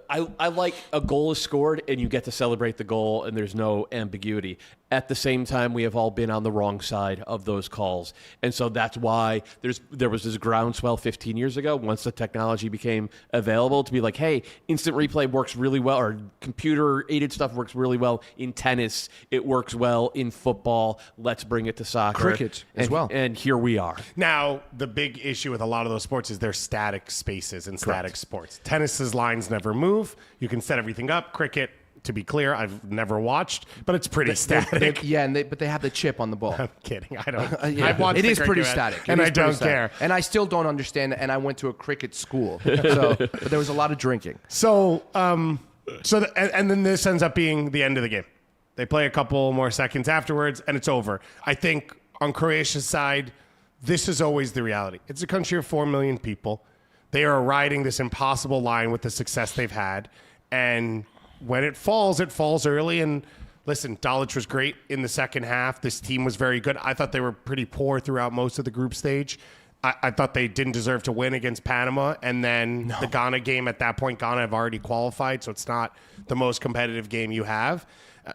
S3: I like a goal is scored and you get to celebrate the goal and there's no ambiguity. At the same time, we have all been on the wrong side of those calls. And so that's why there was this groundswell 15 years ago once the technology became available to be like, hey, instant replay works really well, or computer-aided stuff works really well in tennis. It works well in football. Let's bring it to soccer.
S2: Cricket as well.
S3: And here we are.
S1: Now, the big issue with a lot of those sports is they're static spaces and static sports. Tennis's lines never move. You can set everything up. Cricket, to be clear, I've never watched, but it's pretty static.
S2: But they have the chip on the ball.
S1: I'm kidding. I don't.
S2: Yeah.
S1: I've watched
S2: It is pretty
S1: cricket,
S2: static.
S1: and
S2: It is
S1: I don't
S2: pretty static.
S1: care.
S2: And I still don't understand it, and I went to a cricket school. But there was a lot of drinking.
S1: So, and then this ends up being the end of the game. They play a couple more seconds afterwards, and it's over. I think on Croatia's side, this is always the reality. It's a country of 4 million people. They are riding this impossible line with the success they've had, and when it falls early. And listen, Dalic was great in the second half. This team was very good. I thought they were pretty poor throughout most of the group stage. I thought they didn't deserve to win against Panama. And then the Ghana game, at that point, Ghana have already qualified, so it's not the most competitive game you have.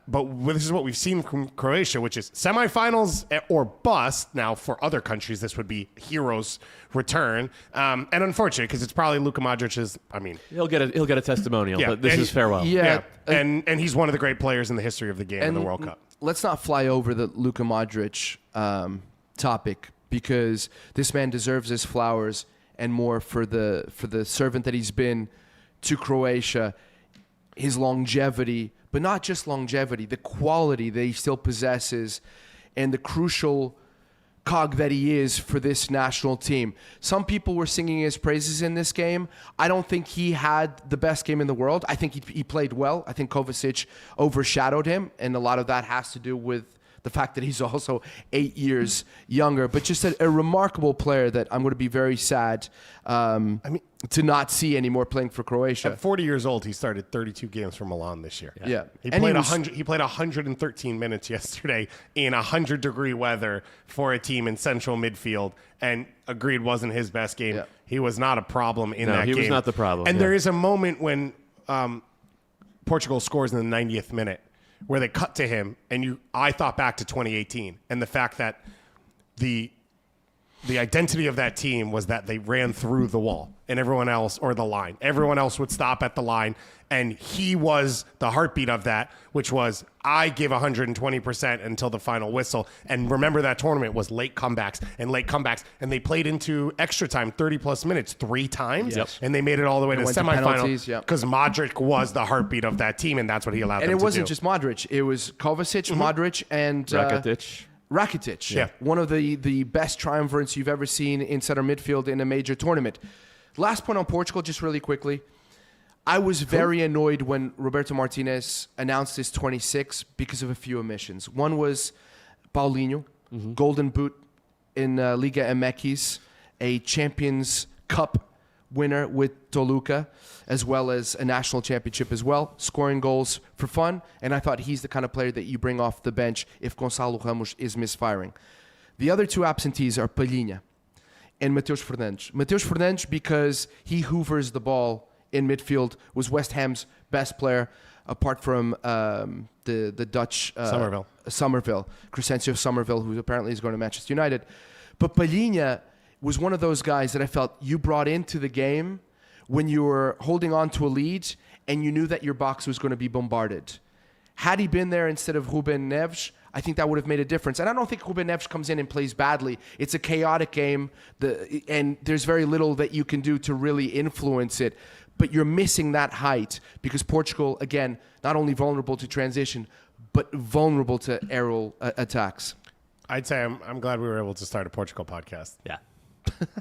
S1: But this is what we've seen from Croatia, which is semifinals or bust. Now, for other countries, this would be heroes return. And unfortunate, because it's probably Luka Modric's,
S3: He'll get a testimonial,
S1: Yeah,
S3: but this
S1: and
S3: is farewell.
S2: Yeah.
S1: And he's one of the great players in the history of the game and the World Cup.
S2: Let's not fly over the Luka Modric topic, because this man deserves his flowers and more for the servant that he's been to Croatia, his longevity, but not just longevity, the quality that he still possesses, and the crucial cog that he is for this national team. Some people were singing his praises in this game. I don't think he had the best game in the world. I think he played well. I think Kovacic overshadowed him, and a lot of that has to do with the fact that he's also 8 years younger. But just a remarkable player that I'm going to be very sad to not see anymore playing for Croatia.
S1: At 40 years old, he started 32 games for Milan this year.
S2: Yeah.
S1: He
S2: And
S1: played
S2: he was-
S1: 100. He played 113 minutes yesterday in 100-degree weather for a team in central midfield, and agreed wasn't his best game.
S2: Yeah.
S1: He was not a problem in that game.
S3: he was not the problem,
S1: And
S3: yeah.
S1: there is a moment when Portugal scores in the 90th minute where they cut to him, and I thought back to 2018 and the fact that the identity of that team was that they ran through the wall and everyone else, or the line. Everyone else would stop at the line, and he was the heartbeat of that, which was, I give 120% until the final whistle. And remember, that tournament was late comebacks, and they played into extra time, 30-plus minutes, 3 times,
S3: Yep.
S1: and they made it all the way to the
S2: went to
S1: semifinal
S2: penalties, yep.
S1: because Modric was the heartbeat of that team, and that's what he allowed
S2: And
S1: them
S2: it
S1: to
S2: wasn't
S1: do.
S2: just Modric. It was Kovacic, Modric, and Rakitic.
S1: Yeah.
S2: One of the best triumvirates you've ever seen in center midfield in a major tournament. Last point on Portugal, just really quickly. I was very annoyed when Roberto Martinez announced his 26 because of a few omissions. One was Paulinho, Golden Boot in Liga MX, a Champions Cup winner with Toluca, as well as a national championship as well, scoring goals for fun. And I thought he's the kind of player that you bring off the bench if Gonçalo Ramos is misfiring. The other two absentees are Palhinha and Mateus Fernandes. Mateus Fernandes, because he hoovers the ball in midfield, was West Ham's best player, apart from the Dutch Somerville, Crescencio Somerville, who apparently is going to Manchester United. But Palhinha was one of those guys that I felt you brought into the game when you were holding on to a lead and you knew that your box was going to be bombarded. Had he been there instead of Ruben Neves, I think that would have made a difference. And I don't think Ruben Neves comes in and plays badly. It's a chaotic game, and there's very little that you can do to really influence it. but you're missing that height because Portugal, again, not only vulnerable to transition, but vulnerable to aerial attacks.
S1: I'd say I'm glad we were able to start a Portugal podcast.
S3: Yeah.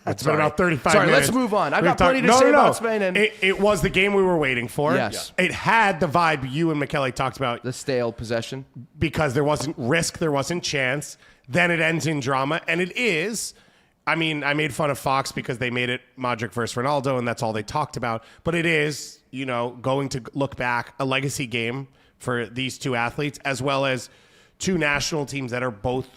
S1: It's been about 35
S2: Sorry,
S1: minutes.
S2: let's move on. I've
S1: We've
S2: got plenty to say about Spain. And
S1: it was the game we were waiting for.
S2: Yes.
S1: It had the vibe you and Michele talked about
S2: the stale possession.
S1: because there wasn't risk, there wasn't chance. Then it ends in drama, and it is. I mean, I made fun of Fox because they made it Modric versus Ronaldo, and that's all they talked about. But it is, going to look back, a legacy game for these two athletes, as well as two national teams that are both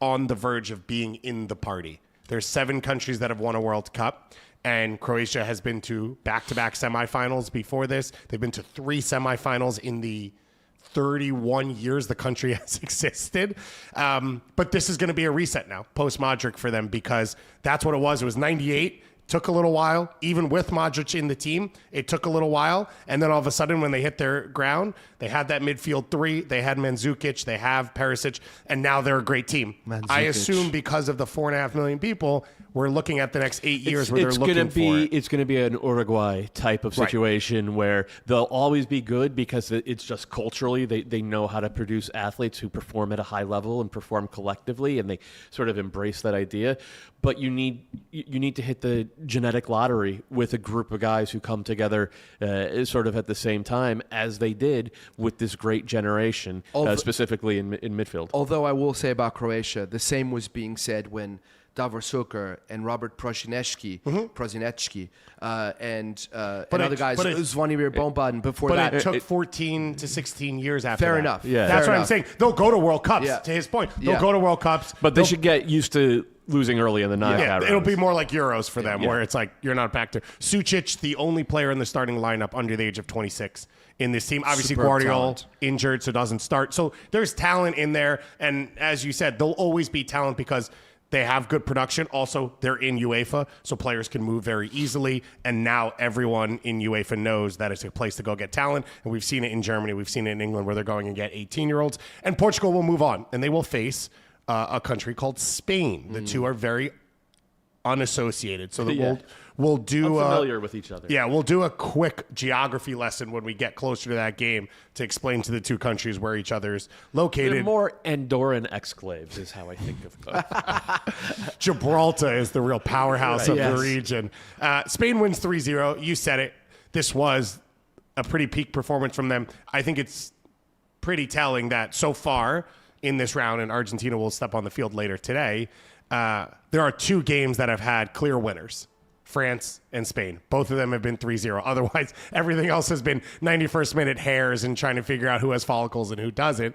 S1: on the verge of being in the party. There's 7 countries that have won a World Cup, and Croatia has been to back-to-back semifinals before this. They've been to 3 semifinals in the 31 years the country has existed. But this is going to be a reset now, post-Modric for them, because that's what it was. It was 98. Took a little while. Even with Modric in the team, it took a little while. And then all of a sudden, when they hit their ground, they had that midfield 3. They had Mandzukic. They have Perisic. And now they're a great team. I assume because of the 4.5 million people, we're looking at the next 8 years where they're looking for it.
S3: It's going to be an Uruguay type of situation where they'll always be good because it's just culturally they know how to produce athletes who perform at a high level and perform collectively, and they sort of embrace that idea. But you need to hit the genetic lottery with a group of guys who come together sort of at the same time as they did with this great generation, specifically in midfield.
S2: Although I will say about Croatia, the same was being said when Davor Suker and Robert Prosinecki, and other guys, Zvonimir Boban before that.
S1: But it took 14 to 16 years after
S2: Fair
S1: that.
S2: enough.
S3: Yeah.
S1: That's
S2: Fair
S1: what
S2: enough.
S1: I'm saying. They'll go to World Cups,
S2: Yeah.
S1: to his point. They'll
S2: Yeah.
S1: go to World Cups.
S3: But they should get used to losing early in the knockout rounds.
S1: It'll be more like Euros for them, where it's like you're not back to Sucic, the only player in the starting lineup under the age of 26 in this team. Obviously,
S2: Superb
S1: Guardiola
S2: talent.
S1: injured, so doesn't start. So there's talent in there, and as you said, there'll always be talent because they have good production. Also, they're in UEFA, so players can move very easily. And now everyone in UEFA knows that it's a place to go get talent. And we've seen it in Germany. We've seen it in England where they're going and get 18-year-olds. And Portugal will move on, and they will face a country called Spain. The two are very unassociated. So that we'll do
S3: unfamiliar with each other.
S1: Yeah, we'll do a quick geography lesson when we get closer to that game to explain to the two countries where each other's located.
S3: They're more Andorran exclaves is how I think of them.
S1: Gibraltar is the real powerhouse of
S2: Yes.
S1: the region. Spain wins 3-0. You said it. This was a pretty peak performance from them. I think it's pretty telling that so far in this round, and Argentina will step on the field later today, there are 2 games that have had clear winners. France and Spain. Both of them have been 3-0. Otherwise, everything else has been 91st minute hairs and trying to figure out who has follicles and who doesn't.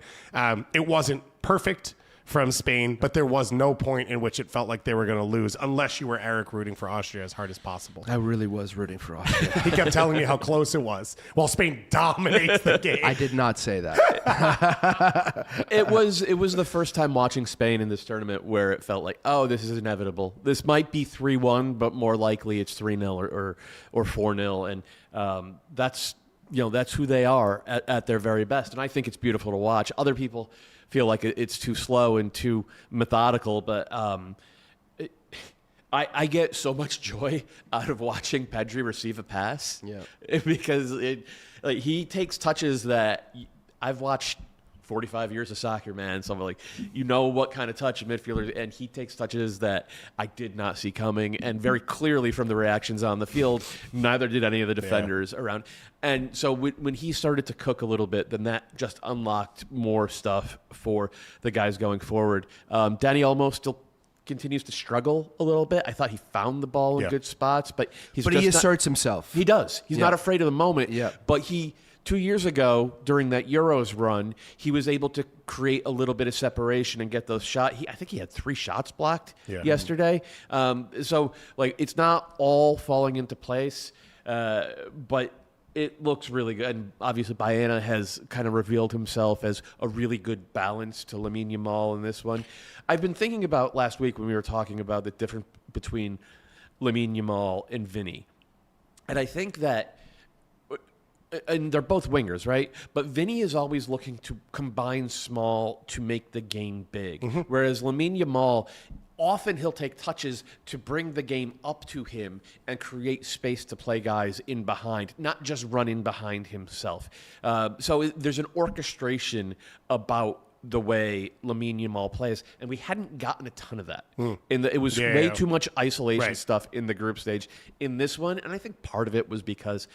S1: It wasn't perfect from Spain, but there was no point in which it felt like they were going to lose unless you were Eric rooting for Austria as hard as possible.
S2: I really was rooting for Austria.
S1: He kept telling me how close it was while Spain dominates the game.
S2: I did not say that.
S3: It was the first time watching Spain in this tournament where it felt like, oh, this is inevitable. This might be 3-1, but more likely it's 3-0 or 4-0, and that's who they are at their very best. And I think it's beautiful to watch. Other people feel like it's too slow and too methodical, but I get so much joy out of watching Pedri receive a pass.
S2: Yeah.
S3: Because he takes touches that I've watched 45 years of soccer, man. So I'm like, what kind of touch a midfielder, and he takes touches that I did not see coming, and very clearly from the reactions on the field, neither did any of the defenders around. And so when he started to cook a little bit, then that just unlocked more stuff for the guys going forward. Dani Olmo still continues to struggle a little bit. I thought he found the ball in good spots, but
S2: he asserts himself.
S3: He does. He's not afraid of the moment.
S2: Yeah.
S3: But 2 years ago, during that Euros run, he was able to create a little bit of separation and get those shots. I think he had 3 shots blocked yesterday. So it's not all falling into place, but it looks really good. And obviously, Baena has kind of revealed himself as a really good balance to Lamine Yamal in this one. I've been thinking about last week when we were talking about the difference between Lamine Yamal and Vinny. And I think that and they're both wingers, right? But Vinny is always looking to combine small to make the game big. Whereas Lamine Yamal, often he'll take touches to bring the game up to him and create space to play guys in behind, not just run in behind himself. So there's an orchestration about the way Lamine Yamal plays, and we hadn't gotten a ton of that. It was way too much isolation stuff in the group stage. In this one, and I think part of it was because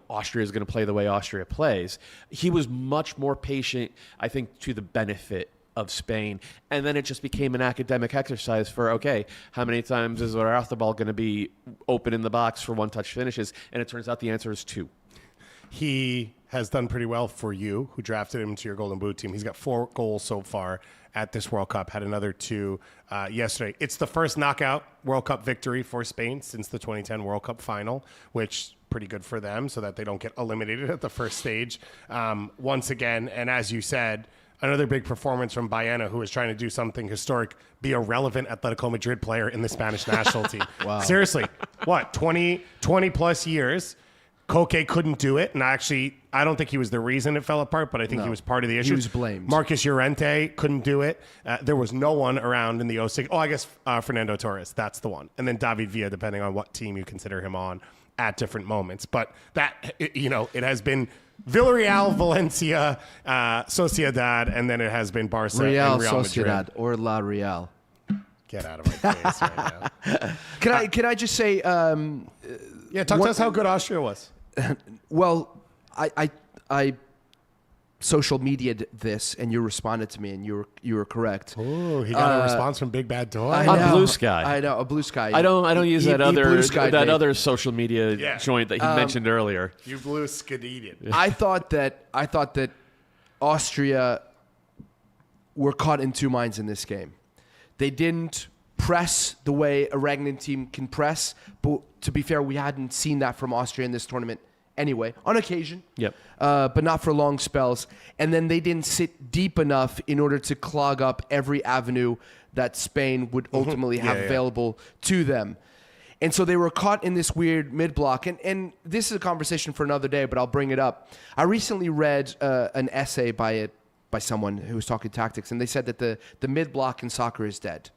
S3: Austria is going to play the way Austria plays. He was much more patient, I think, to the benefit of Spain, and then it just became an academic exercise for, okay, how many times is Oyarzabal going to be open in the box for one-touch finishes? And it turns out the answer is 2.
S1: He has done pretty well for you, who drafted him to your Golden Boot team. He's got 4 goals so far at this World Cup, had another 2 yesterday. It's the first knockout World Cup victory for Spain since the 2010 World Cup final, which pretty good for them so that they don't get eliminated at the first stage once again. And as you said, another big performance from Baena, who is trying to do something historic, be a relevant Atletico Madrid player in the Spanish national team. Wow. Seriously, what, 20 plus years? Koke couldn't do it, and I don't think he was the reason it fell apart, but I think he was part of the issue.
S2: He was blamed.
S1: Marcus Llorente couldn't do it. There was no one around in the 06. Oh, I guess Fernando Torres, that's the one. And then David Villa, depending on what team you consider him on at different moments. But that, it has been Villarreal, Valencia, Sociedad, and then it has been Barca and Real
S2: Sociedad,
S1: Madrid.
S2: or La Real.
S1: Get out of my face right now.
S2: Can I just say...
S1: talk to us how good Austria was.
S2: Well, I social media'd this, and you responded to me, and you were correct.
S1: Oh, he got a response from Big Bad Doyle.
S3: On Blue Sky.
S2: I know, a Blue Sky.
S3: I don't use that other
S2: me.
S3: social media joint that he mentioned earlier.
S1: You Blue Skadedian.
S2: I thought that Austria were caught in 2 minds in this game. They didn't press the way a Ragnar team can press, but to be fair, we hadn't seen that from Austria in this tournament anyway, on occasion, but not for long spells. And then they didn't sit deep enough in order to clog up every avenue that Spain would ultimately have available to them. And so they were caught in this weird mid-block. And this is a conversation for another day, but I'll bring it up. I recently read an essay by someone who was talking tactics, and they said that the mid-block in soccer is dead.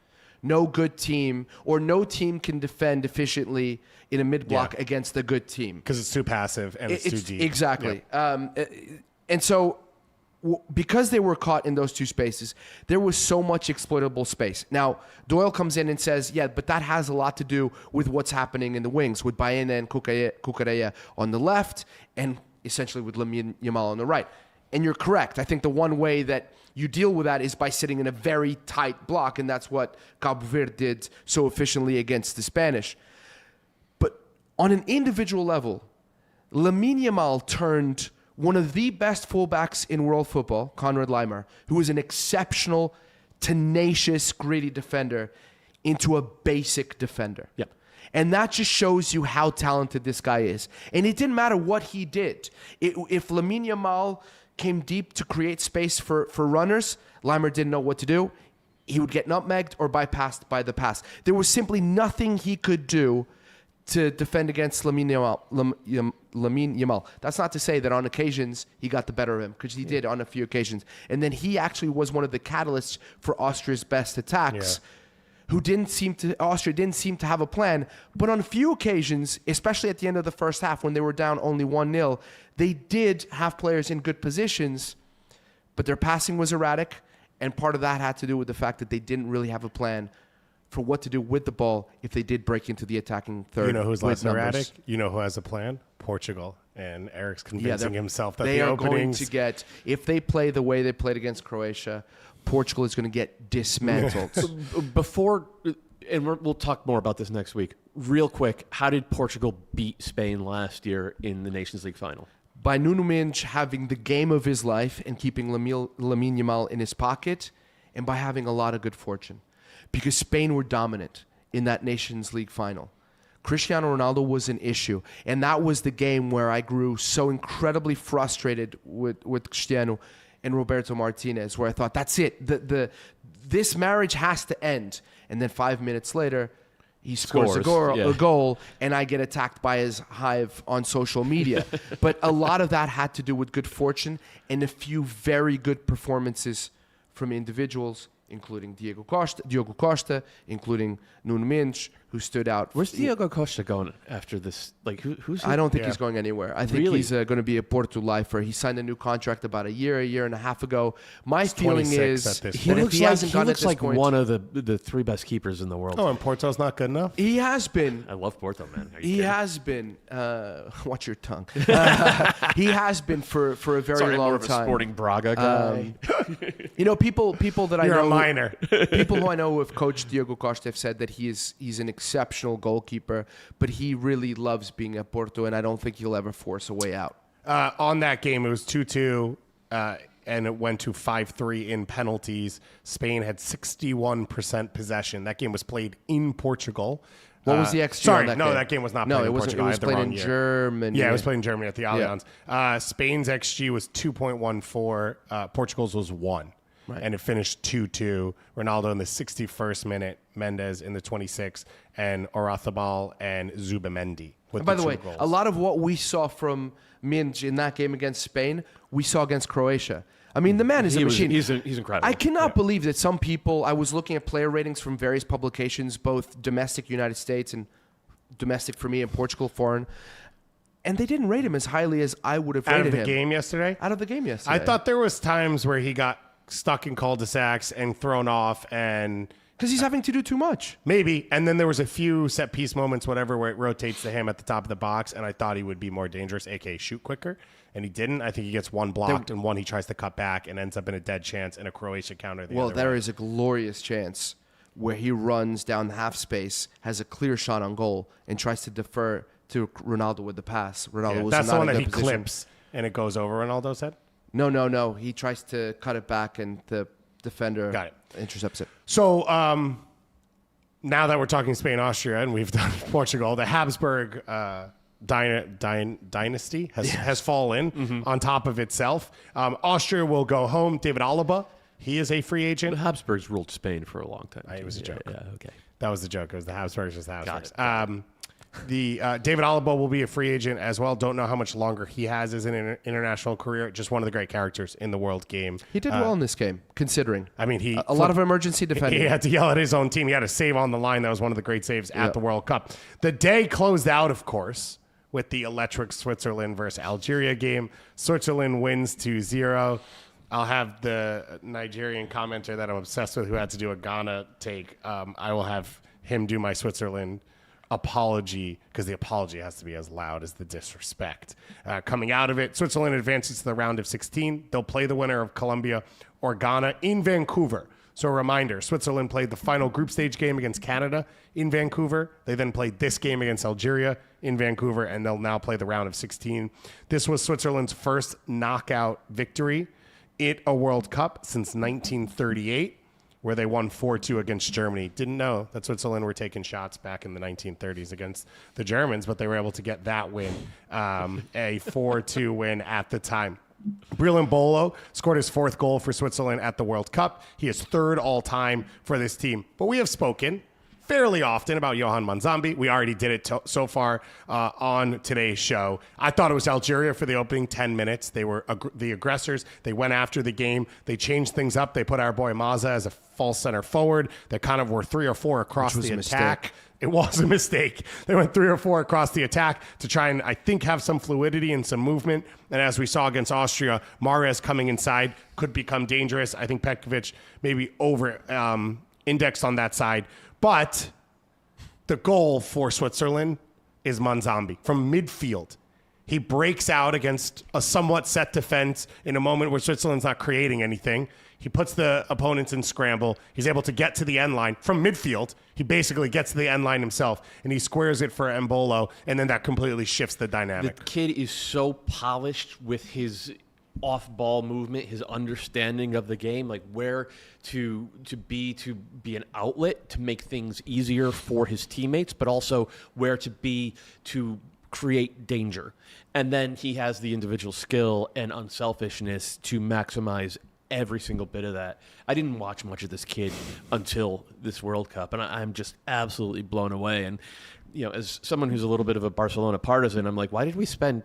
S2: No good team or no team can defend efficiently in a mid-block against a good team.
S1: Because it's too passive and it's too deep.
S2: Exactly. And so because they were caught in those 2 spaces, there was so much exploitable space. Now, Doyle comes in and says, but that has a lot to do with what's happening in the wings, with Baena and Cucurella on the left and essentially with Lamine Yamal on the right. And you're correct. I think the one way that you deal with that is by sitting in a very tight block, and that's what Cabo Verde did so efficiently against the Spanish. But on an individual level, Lamine Yamal turned one of the best fullbacks in world football, Konrad Laimer, who is an exceptional, tenacious, gritty defender, into a basic defender.
S3: Yeah.
S2: And that just shows you how talented this guy is. And it didn't matter what he did. If Lamine Yamal came deep to create space for runners, Laimer didn't know what to do. He would get nutmegged or bypassed by the pass. There was simply nothing he could do to defend against Lamine Yamal. That's not to say that on occasions he got the better of him, because he did on a few occasions. And then he actually was one of the catalysts for Austria's best attacks. Austria didn't seem to have a plan. But on a few occasions, especially at the end of the first half when they were down only 1-0, they did have players in good positions, but their passing was erratic, and part of that had to do with the fact that they didn't really have a plan for what to do with the ball if they did break into the attacking third.
S1: You know who's less erratic? You know who has a plan? Portugal. And Eric's convincing himself that
S2: they
S1: the
S2: are
S1: openings...
S2: going to get, if they play the way they played against Croatia, Portugal is going to get dismantled.
S3: Before, and we'll talk more about this next week. Real quick, how did Portugal beat Spain last year in the Nations League final?
S2: By Nuno Mendes having the game of his life and keeping Lamine Yamal in his pocket, and by having a lot of good fortune. Because Spain were dominant in that Nations League final. Cristiano Ronaldo was an issue. And that was the game where I grew so incredibly frustrated with Cristiano and Roberto Martinez, where I thought, that's it. This marriage has to end. And then 5 minutes later, he scores a
S3: Scores,
S2: goal, and I get attacked by his hive on social media. But a lot of that had to do with good fortune and a few very good performances from individuals, including Diogo Costa, including Nuno Mendes, who stood out.
S3: Where's Diogo Costa going after this? Like, who's?
S2: I don't think he's going anywhere. I think he's going to be a Porto lifer. He signed a new contract about a year and a half ago. My feeling is
S3: he looks like one of the three best keepers in the world.
S1: Oh, and Porto's not good enough?
S2: He has been.
S3: I love Porto, man.
S2: He has been. Watch your tongue. He has been for a very long
S3: more of a
S2: time.
S3: Sporting Braga guy.
S2: People that I know.
S1: You're a minor.
S2: People who I know who have coached Diogo Costa have said that he's an exceptional goalkeeper, but he really loves being at Porto, and I don't think he'll ever force a way out.
S1: On that game, it was 2-2, and it went to 5-3 in penalties. Spain had 61% possession. That game was played in Portugal.
S2: What was the XG
S1: Sorry,
S2: on that
S1: no,
S2: game?
S1: that game was not played in Portugal.
S2: It was played in Germany.
S1: Yeah, it was played in Germany at the Allianz. Spain's XG was 2.14. Portugal's was 1. Right. And it finished 2-2. Ronaldo in the 61st minute, Mendes in the 26th, and Orazabal and Zubamendi.
S2: By the way, a lot of what we saw from Mendes in that game against Spain, we saw against Croatia. I mean, the man is a machine.
S3: He's incredible.
S2: I cannot believe that some people, I was looking at player ratings from various publications, both domestic United States and domestic for me in Portugal, foreign, and they didn't rate him as highly as I would have rated him.
S1: Out of the game yesterday?
S2: Out of the game yesterday.
S1: I thought there was times where he got stuck in cul-de-sacs and thrown off, and
S2: because he's having to do too much.
S1: Maybe. And then there was a few set piece moments, whatever, where it rotates to him at the top of the box, and I thought he would be more dangerous, aka shoot quicker, and he didn't. I think he gets one blocked and one he tries to cut back and ends up in a dead chance and a Croatia counter.
S2: There is a glorious chance where he runs down the half space, has a clear shot on goal, and tries to defer to Ronaldo with the pass. Ronaldo was
S1: that's
S2: not
S1: the one
S2: in
S1: that he
S2: position.
S1: clips and it goes over Ronaldo's head.
S2: No. He tries to cut it back, and the defender intercepts it.
S1: So now that we're talking Spain, Austria, and we've done Portugal, the Habsburg dynasty has fallen on top of itself. Austria will go home. David Alaba, he is a free agent.
S3: The Habsburgs ruled Spain for a long time.
S1: It was a joke.
S3: Yeah, okay.
S1: That was the joke. It was the Habsburgs versus the Habsburgs.
S3: Got it.
S1: David Alaba will be a free agent as well. Don't know how much longer he has as an international career. Just one of the great characters in the world game.
S2: He did well in this game, considering.
S1: I mean,
S2: a lot of emergency defending.
S1: He had to yell at his own team. He had a save on the line. That was one of the great saves at the World Cup. The day closed out, of course, with the electric Switzerland versus Algeria game. Switzerland wins 2-0. I'll have the Nigerian commenter that I'm obsessed with who had to do a Ghana take. I will have him do my Switzerland apology, because the apology has to be as loud as the disrespect. Coming out of it, Switzerland advances to the round of 16. They'll play the winner of Colombia or Ghana in Vancouver. So a reminder, Switzerland played the final group stage game against Canada in Vancouver. They then played this game against Algeria in Vancouver, and they'll now play the round of 16. This was Switzerland's first knockout victory at a World Cup since 1938. Where they won 4-2 against Germany. Didn't know that Switzerland were taking shots back in the 1930s against the Germans, but they were able to get that win, a 4-2 win at the time. Bril Mbolo scored his fourth goal for Switzerland at the World Cup. He is third all-time for this team. But we have spoken fairly often about Johan Manzambi. We already did it so far on today's show. I thought it was Algeria for the opening 10 minutes. They were the aggressors. They went after the game. They changed things up. They put our boy Maza as a false center forward. They kind of were 3 or 4 across the attack. It was a mistake. They went 3 or 4 across the attack to try and, I think, have some fluidity and some movement. And as we saw against Austria, Mahrez coming inside could become dangerous. I think Petkovic maybe over indexed on that side. But the goal for Switzerland is Manzambi from midfield. He breaks out against a somewhat set defense in a moment where Switzerland's not creating anything. He puts the opponents in scramble. He's able to get to the end line from midfield. He basically gets to the end line himself, and he squares it for Mbolo, and then that completely shifts the dynamic.
S3: The kid is so polished with his off-ball movement, his understanding of the game, like where to be an outlet to make things easier for his teammates, but also where to be to create danger. And then he has the individual skill and unselfishness to maximize every single bit of that. I didn't watch much of this kid until this World Cup, and I'm just absolutely blown away. And as someone who's a little bit of a Barcelona partisan, I'm like, why did we spend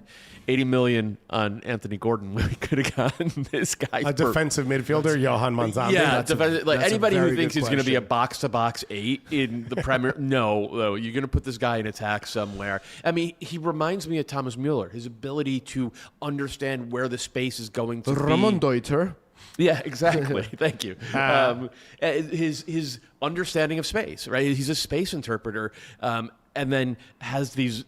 S3: $80 million on Anthony Gordon when we could have gotten this guy?
S1: A defensive midfielder, Johan Manzambi.
S3: Yeah,
S2: That's
S3: anybody
S2: a
S3: who
S2: very
S3: thinks
S2: good
S3: he's going to be a
S2: question.
S3: box-to-box 8 in the Premier, no, you're going to put this guy in attack somewhere. I mean, he reminds me of Thomas Mueller, his ability to understand where the space is going to
S2: Ramon
S3: be.
S2: Deuter.
S3: Yeah, exactly. Thank you. His understanding of space, right? He's a space interpreter, and then has these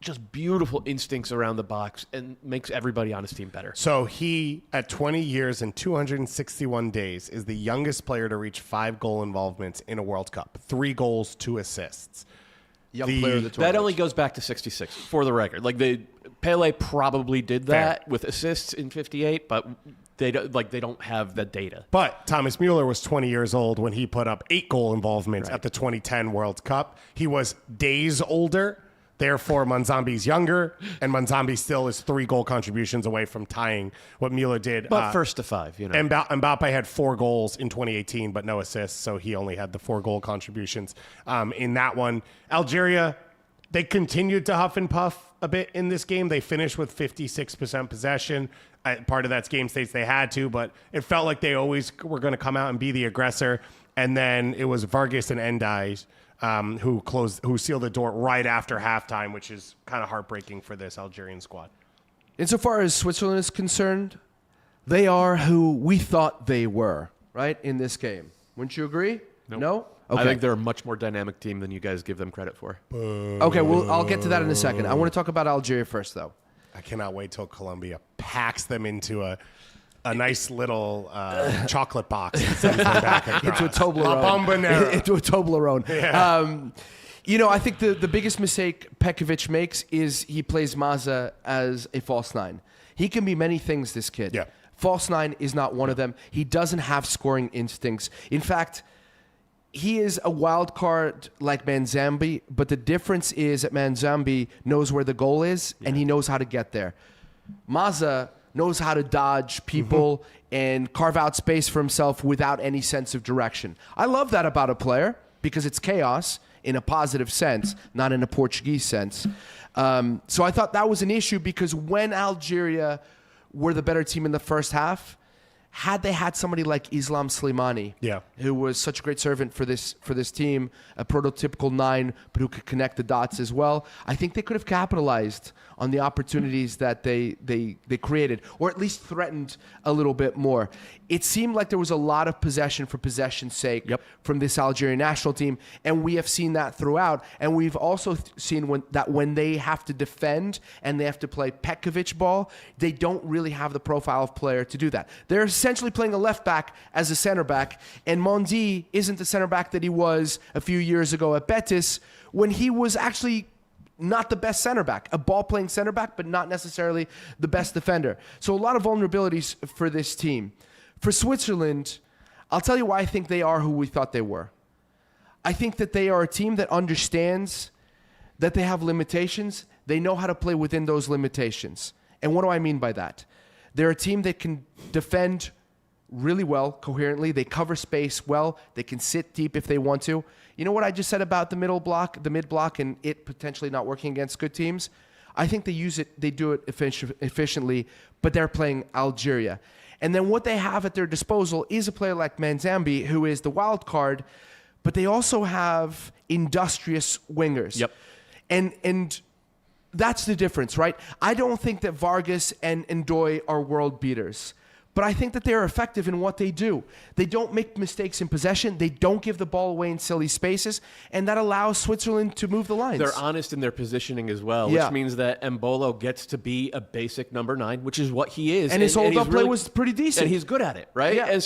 S3: just beautiful instincts around the box and makes everybody on his team better.
S1: So he, at 20 years and 261 days, is the youngest player to reach 5 goal involvements in a World Cup. 3 goals, 2 assists.
S2: Young player of the
S3: That
S2: tournament.
S3: only goes back to 66, for the record. Pele probably did that with assists in 58, but they don't have the data.
S1: But Thomas Mueller was 20 years old when he put up 8 goal involvements at the 2010 World Cup. He was days older, therefore Manzambi's younger, and Manzambi still is 3 goal contributions away from tying what Mueller did.
S3: But first to 5,
S1: Mbappe had 4 goals in 2018, but no assists, so he only had the 4 goal contributions in that one. Algeria, they continued to huff and puff a bit in this game. They finished with 56% possession. Part of that's game states they had to, but it felt like they always were going to come out and be the aggressor. And then it was Vargas and Ndiaye who sealed the door right after halftime, which is kind of heartbreaking for this Algerian squad.
S2: Insofar as Switzerland is concerned, they are who we thought they were, right, in this game. Wouldn't you agree?
S3: Nope.
S2: No? Okay.
S3: I think they're a much more dynamic team than you guys give them credit for.
S2: Okay, well, I'll get to that in a second. I want to talk about Algeria first, though.
S1: I cannot wait till Colombia packs them into a nice little chocolate box and sends them back across.
S2: Into a Toblerone.
S1: La Bombonera.
S2: Into a Toblerone.
S1: Yeah.
S2: I think the biggest mistake Pekovic makes is he plays Maza as a false 9. He can be many things, this kid.
S1: Yeah.
S2: False 9 is not one of them. He doesn't have scoring instincts. In fact, he is a wild card like Manzambi, but the difference is that Manzambi knows where the goal is and he knows how to get there. Maza knows how to dodge people and carve out space for himself without any sense of direction. I love that about a player because it's chaos in a positive sense, not in a Portuguese sense. So I thought that was an issue because when Algeria were the better team in the first half, had they had somebody like Islam Slimani, who was such a great servant for this team, a prototypical 9, but who could connect the dots as well, I think they could have capitalized on the opportunities that they created, or at least threatened a little bit more. It seemed like there was a lot of possession for possession's sake from this Algerian national team, and we have seen that throughout. And we've also seen when they have to defend and they have to play Pekovic ball, they don't really have the profile of player to do that. They're essentially playing a left back as a center back, and Mondi isn't the center back that he was a few years ago at Betis when he was actually not the best center back, a ball-playing center back, but not necessarily the best defender. So a lot of vulnerabilities for this team. For Switzerland, I'll tell you why I think they are who we thought they were. I think that they are a team that understands that they have limitations. They know how to play within those limitations. And what do I mean by that? They're a team that can defend really well, coherently. They cover space well. They can sit deep if they want to. You know what I just said about the mid block, and it potentially not working against good teams? I think they do it efficiently, but they're playing Algeria. And then what they have at their disposal is a player like Manzambi, who is the wild card, but they also have industrious wingers.
S3: Yep.
S2: And that's the difference, right? I don't think that Vargas and Ndoye are world beaters, but I think that they're effective in what they do. They don't make mistakes in possession. They don't give the ball away in silly spaces, and that allows Switzerland to move the lines.
S3: They're honest in their positioning as well, which means that Mbolo gets to be a basic number 9, which is what he is.
S2: And his hold-up play was pretty decent.
S3: And he's good at it, right?
S2: Yeah.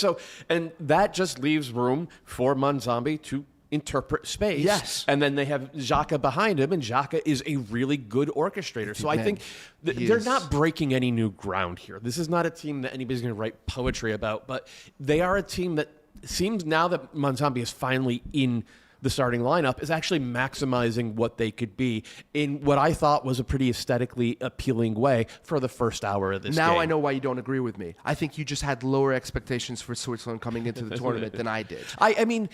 S3: And that just leaves room for Manzambi to interpret space.
S2: Yes.
S3: And then they have Xhaka behind him, and Xhaka is a really good orchestrator. So I think they're not breaking any new ground here. This is not a team that anybody's going to write poetry about, but they are a team that seems now that Manzambi is finally in the starting lineup is actually maximizing what they could be in what I thought was a pretty aesthetically appealing way for the first hour of this game.
S2: Now I know why you don't agree with me. I think you just had lower expectations for Switzerland coming into the tournament than I did.
S3: I mean,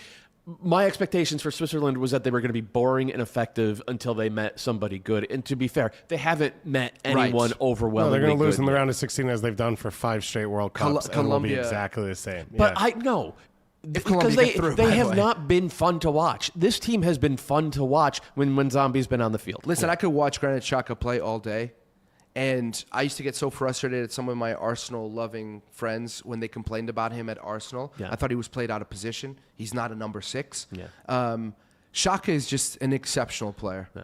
S3: my expectations for Switzerland was that they were going to be boring and effective until they met somebody good. And to be fair, they haven't met anyone
S2: Right.
S3: overwhelmingly
S1: Well, they're going to lose
S3: good
S1: in the
S3: yet.
S1: round of 16 as they've done for 5 straight World Cups, and will be
S2: Colombia-
S1: exactly the same.
S3: But
S1: Yeah.
S3: I know.
S2: If
S3: Because
S2: Colombia get through, by
S3: they
S2: the
S3: have
S2: way.
S3: not been fun to watch. This team has been fun to watch when Zambi's been on the field.
S2: Listen, I could watch Granit Xhaka play all day, and I used to get so frustrated at some of my Arsenal-loving friends when they complained about him at Arsenal.
S3: Yeah.
S2: I thought he was played out of position. He's not a number 6.
S3: Yeah.
S2: Xhaka is just an exceptional player.
S3: Yeah.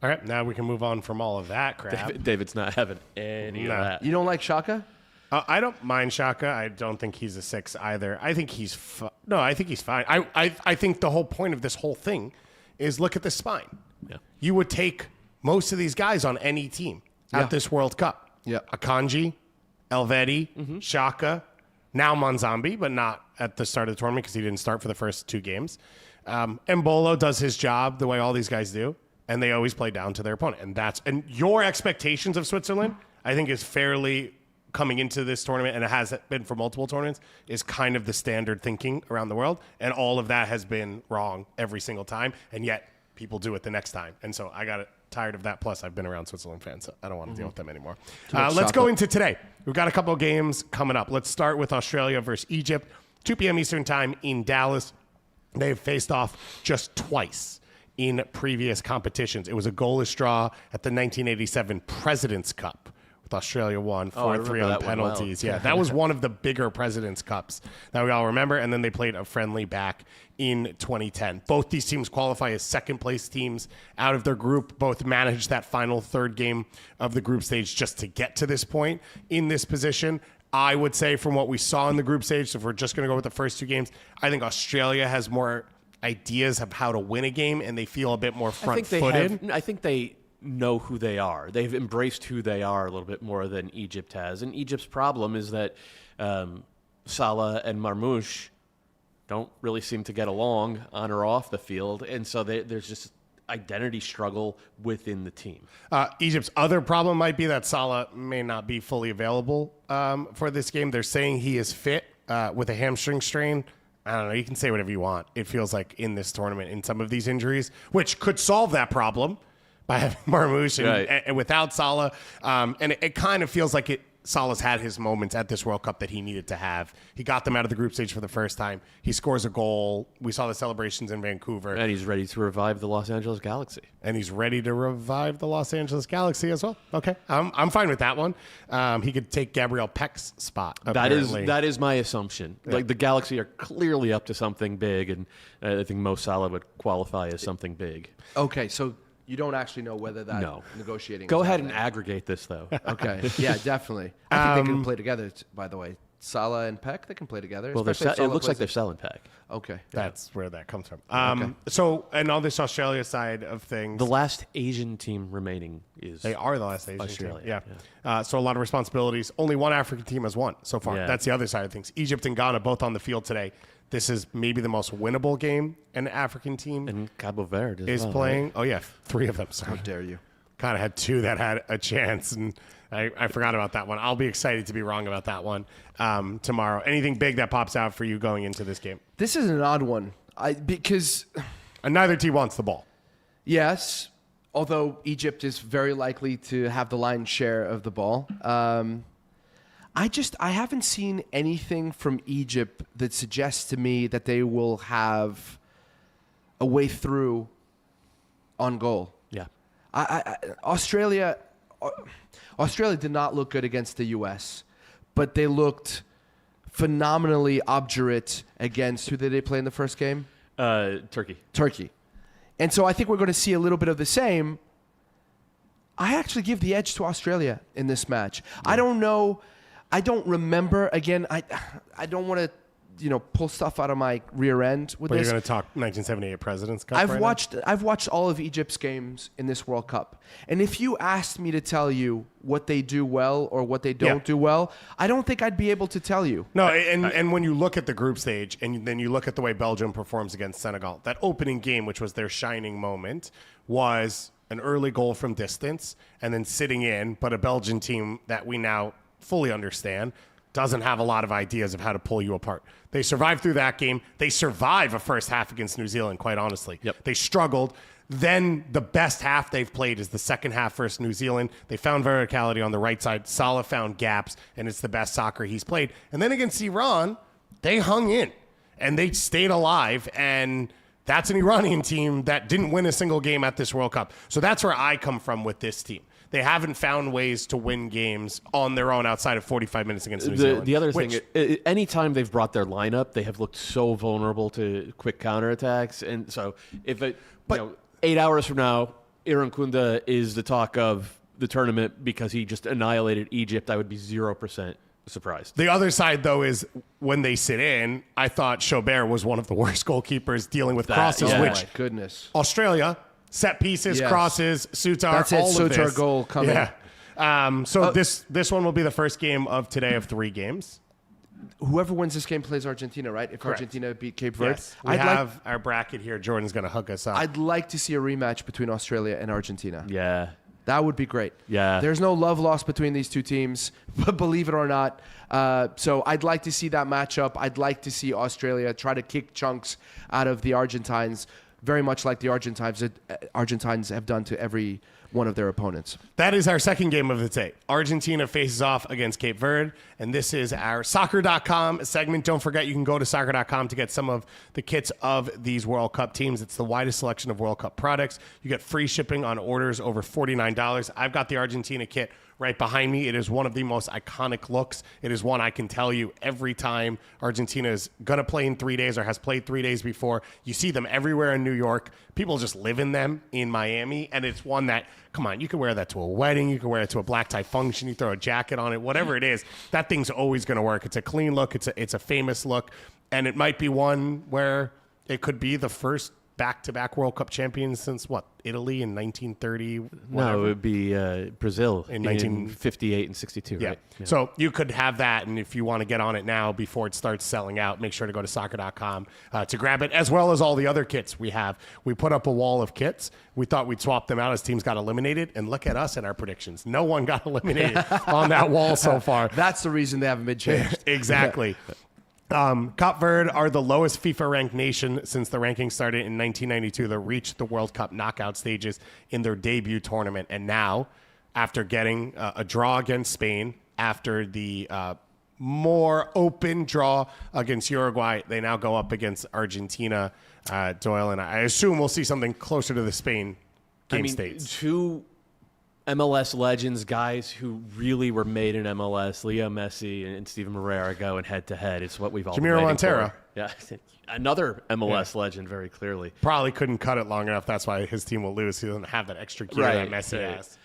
S1: All right, now we can move on from all of that crap.
S3: David's not having any
S1: No.
S3: of that.
S2: You don't like Xhaka?
S1: I don't mind Shaka. I don't think he's a 6 either. I think he's no. I think he's fine. I think the whole point of this whole thing is look at the spine.
S3: Yeah.
S1: You would take most of these guys on any team at
S2: Yeah.
S1: this World Cup.
S2: Yeah.
S1: Akanji, Elvedi, Shaka, now Monzambi, but not at the start of the tournament because he didn't start for the first 2 games. Mbolo does his job the way all these guys do, and they always play down to their opponent. And your expectations of Switzerland, I think, is fairly coming into this tournament, and it has been for multiple tournaments, is kind of the standard thinking around the world. And all of that has been wrong every single time. And yet people do it the next time. And so I got tired of that. Plus, I've been around Switzerland fans, so I don't want to deal with them anymore.
S2: much
S1: Let's go
S2: chocolate.
S1: into today. We've got a couple of games coming up. Let's start with Australia versus Egypt, 2 p.m. Eastern time in Dallas. They've faced off just twice in previous competitions. It was a goalless draw at the 1987 President's Cup. Australia won 4-3 on
S3: that one well.
S1: penalties. Yeah, that was one of the bigger President's Cups that we all remember. And then they played a friendly back in 2010. Both these teams qualify as second place teams out of their group. Both managed that final third game of the group stage just to get to this point in this position. I would say from what we saw in the group stage, so if we're just going to go with the first 2 games, I think Australia has more ideas of how to win a game, and they feel a bit more front-footed.
S3: I think they know who they are. They've embraced who they are a little bit more than Egypt has. And Egypt's problem is that Salah and Marmoush don't really seem to get along on or off the field. And so there's just identity struggle within the team.
S1: Egypt's other problem might be that Salah may not be fully available for this game. They're saying he is fit with a hamstring strain. I don't know. You can say whatever you want. It feels like in this tournament, in some of these injuries, which could solve that problem by having Marmoush and without Salah. And it kind of feels like Salah's had his moments at this World Cup that he needed to have. He got them out of the group stage for the first time. He scores a goal. We saw the celebrations in Vancouver.
S3: And he's ready to revive the Los Angeles Galaxy.
S1: And he's ready to revive the Los Angeles Galaxy as well. Okay, I'm fine with that one. He could take Gabriel Peck's spot. Apparently.
S3: That is my assumption.
S1: Yeah.
S3: Like the Galaxy are clearly up to something big, and I think Mo Salah would qualify as something big.
S2: Okay, so you don't actually know whether that
S3: No.
S2: negotiating
S3: Go
S2: is
S3: ahead and
S2: happening.
S3: aggregate this, though.
S2: Okay, yeah, definitely. I think they can play together, by the way. Salah and Peck, they can play together.
S3: Well,
S2: especially if
S3: it
S2: Salah
S3: looks like
S2: plays
S3: they're selling Peck.
S2: Okay.
S1: That's where that comes from.
S2: Okay.
S1: So, and on this Australia side of things,
S3: The last Asian team remaining is
S1: they are the last Asian
S3: Australia,
S1: team. Yeah. So a lot of responsibilities. Only one African team has won so far.
S3: Yeah.
S1: That's the other side of things. Egypt and Ghana both on the field today. This is maybe the most winnable game an African team
S3: and Cabo Verde as
S1: is
S3: well,
S1: playing.
S3: right?
S1: Oh, yeah. 3 of them.
S2: How
S1: Sorry.
S2: dare you?
S1: Kind of had 2 that had a chance, and I forgot about that one. I'll be excited to be wrong about that one tomorrow. Anything big that pops out for you going into this game?
S2: This is an odd one. Because,
S1: And neither team wants the ball.
S2: yes, although Egypt is very likely to have the lion's share of the ball, I haven't seen anything from Egypt that suggests to me that they will have a way through on goal.
S3: Yeah.
S2: Australia did not look good against the U.S., but they looked phenomenally obdurate against, who did they play in the first game?
S3: Turkey.
S2: Turkey. And so I think we're going to see a little bit of the same. I actually give the edge to Australia in this match. I don't know. I don't remember. Again, I don't want to pull stuff out of my rear end with
S1: But
S2: this.
S1: you're going to talk 1978 President's Cup.
S2: I've watched all of Egypt's games in this World Cup, and if you asked me to tell you what they do well or what they don't do well, I don't think I'd be able to tell you.
S1: No, and when you look at the group stage and then you look at the way Belgium performs against Senegal, that opening game, which was their shining moment, was an early goal from distance and then sitting in, but a Belgian team that we now fully understand doesn't have a lot of ideas of how to pull you apart. They survived through that game. They survived a first half against New Zealand, quite honestly.
S3: Yep.
S1: They struggled. Then the best half they've played is the second half versus New Zealand. They found verticality on the right side. Salah found gaps, and it's the best soccer he's played. And then against Iran, they hung in, and they stayed alive, and that's an Iranian team that didn't win a single game at this World Cup. So that's where I come from with this team. They haven't found ways to win games on their own outside of 45 minutes against New Zealand.
S3: The other thing, anytime they've brought their lineup, they have looked so vulnerable to quick counterattacks. And so if 8 hours from now, Iran Kunda is the talk of the tournament because he just annihilated Egypt, I would be 0% surprised.
S1: The other side, though, is when they sit in, I thought Chaubert was one of the worst goalkeepers dealing with crosses,
S3: yeah.
S1: which
S2: Oh my goodness.
S1: Australia, set pieces,
S2: Yes.
S1: crosses, Sutar,
S2: That's it,
S1: all of
S2: Sutar
S1: this.
S2: goal coming.
S1: Yeah. This one will be the first game of today of 3 games.
S2: Whoever wins this game plays Argentina, right? If
S1: Correct.
S2: Argentina beat Cape Verde.
S1: Yes. We have our bracket here. Jordan's going to hook us up.
S2: I'd like to see a rematch between Australia and Argentina.
S3: Yeah.
S2: That would be great.
S3: Yeah.
S2: There's no love lost between these two teams, believe it or not. So I'd like to see that matchup. I'd like to see Australia try to kick chunks out of the Argentines, very much like the Argentines have done to every one of their opponents.
S1: That is our second game of the day. Argentina faces off against Cape Verde, and this is our soccer.com segment. Don't forget, you can go to soccer.com to get some of the kits of these World Cup teams. It's the widest selection of World Cup products. You get free shipping on orders over $49. I've got the Argentina kit right behind me. It is one of the most iconic looks. It is one I can tell you every time Argentina is going to play in 3 days or has played 3 days before. You see them everywhere in New York. People just live in them in Miami. And it's one that, come on, you can wear that to a wedding. You can wear it to a black tie function. You throw a jacket on it, whatever it is. That thing's always going to work. It's a clean look. It's a famous look. And it might be one where it could be the first back-to-back World Cup champions since what? Italy in 1930? Whatever.
S3: No, it would be Brazil
S1: In
S3: in
S1: 1958
S3: and 62,
S1: Yeah.
S3: right? Yeah.
S1: So you could have that, and if you want to get on it now before it starts selling out, make sure to go to soccer.com to grab it, as well as all the other kits we have. We put up a wall of kits. We thought we'd swap them out as teams got eliminated, and look at us and our predictions. No one got eliminated on that wall so far.
S2: That's the reason they haven't been changed.
S1: Exactly. Cape Verde are the lowest FIFA-ranked nation since the ranking started in 1992. They reached the World Cup knockout stages in their debut tournament. And now, after getting a draw against Spain, after the more open draw against Uruguay, they now go up against Argentina. Doyle, and I assume we'll see something closer to the Spain game states.
S3: Two MLS legends, guys who really were made in MLS, Leo Messi and Steven Moreira going head to head. It's what we've all been
S1: Jamiro
S3: waiting
S1: Montero.
S3: for. Yeah, another MLS legend, very clearly.
S1: Probably couldn't cut it long enough. That's why his team will lose. He doesn't have that extra gear that Messi has.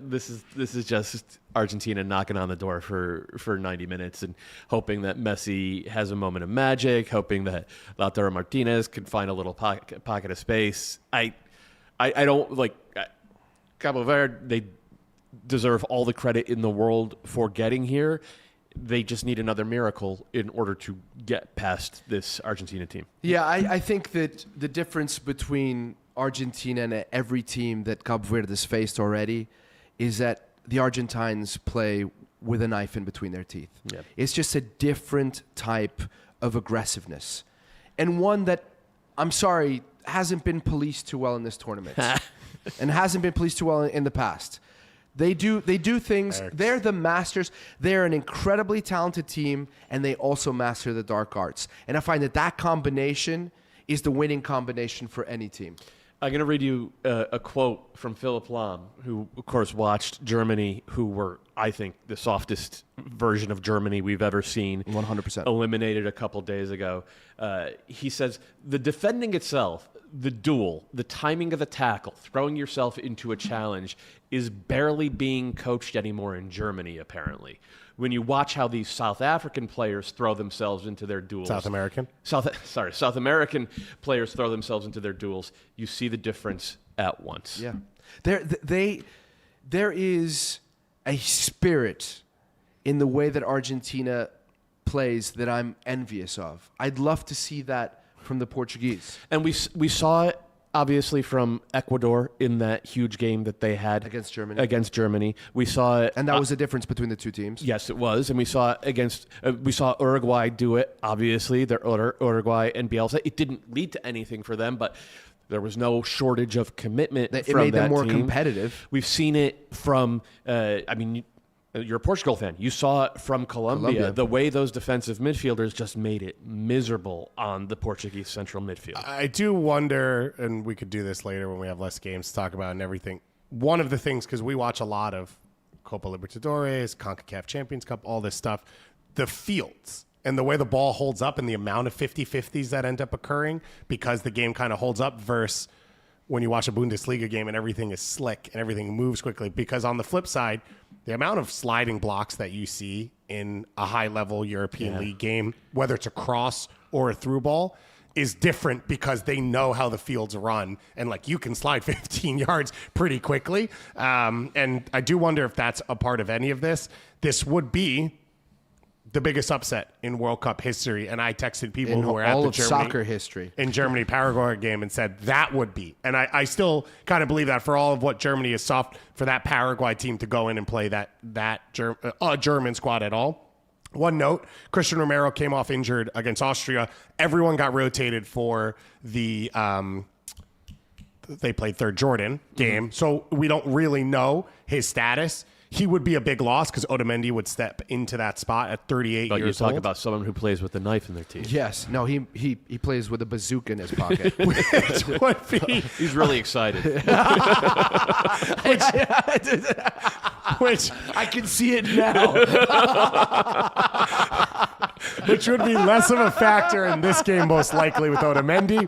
S3: This is just Argentina knocking on the door for 90 minutes and hoping that Messi has a moment of magic, hoping that Lautaro Martinez can find a little pocket of space. I don't like Cabo Verde. They deserve all the credit in the world for getting here. They just need another miracle in order to get past this Argentina team.
S2: Yeah, I think that the difference between Argentina and every team that Cabo Verde has faced already is that the Argentines play with a knife in between their teeth.
S3: Yeah.
S2: It's just a different type of aggressiveness. And one that, I'm sorry, hasn't been policed too well in this tournament. And hasn't been policed too well in the past. They do things. They're the masters. They're an incredibly talented team, and they also master the dark arts. And I find that combination is the winning combination for any team.
S3: I'm going to read you a quote from Philipp Lahm, who, of course, watched Germany, who were, I think, the softest version of Germany we've ever seen.
S2: 100%.
S3: Eliminated a couple days ago. He says, the defending itself, the duel, the timing of the tackle, throwing yourself into a challenge is barely being coached anymore in Germany, apparently. When you watch how these South African players throw themselves into their duels.
S1: South American
S3: players throw themselves into their duels, you see the difference at once.
S2: Yeah. There is a spirit in the way that Argentina plays that I'm envious of. I'd love to see that from the Portuguese.
S3: And we saw it, obviously, from Ecuador in that huge game that they had
S2: Against
S3: Germany. We saw it.
S2: And that was the difference between the two teams?
S3: Yes, it was. And we saw we saw Uruguay do it, obviously. They're Uruguay and Bielsa. It didn't lead to anything for them, but there was no shortage of commitment
S2: It
S3: from
S2: made them
S3: that
S2: more
S3: team.
S2: competitive.
S3: We've seen it from, you're a Portugal fan. You saw it from Colombia. The way those defensive midfielders just made it miserable on the Portuguese central midfield.
S1: I do wonder, and we could do this later when we have less games to talk about and everything. One of the things, because we watch a lot of Copa Libertadores, CONCACAF Champions Cup, all this stuff, the fields and the way the ball holds up and the amount of 50-50s that end up occurring because the game kind of holds up versus when you watch a Bundesliga game and everything is slick and everything moves quickly. Because on the flip side, the amount of sliding blocks that you see in a high-level European League game, whether it's a cross or a through ball, is different because they know how the fields run. And, like, you can slide 15 yards pretty quickly. And I do wonder if that's a part of any of this. This would be the biggest upset in World Cup history. And I texted people who were at
S2: all
S1: the
S2: of
S1: Germany
S2: soccer history
S1: in Germany-Paraguay game and said that would be. And I still kind of believe that for all of what Germany is soft, for that Paraguay team to go in and play that German squad at all. One note, Christian Romero came off injured against Austria. Everyone got rotated for the they played third Jordan game. So we don't really know his status. He would be a big loss because Otamendi would step into that spot at 38
S3: But
S1: years
S3: you talk
S1: old.
S3: about someone who plays with a knife in their teeth.
S2: Yes. No, he plays with a bazooka in his pocket.
S1: Which would be
S3: He's really excited.
S1: which
S2: I can see it now.
S1: which would be less of a factor in this game, most likely, with Otamendi.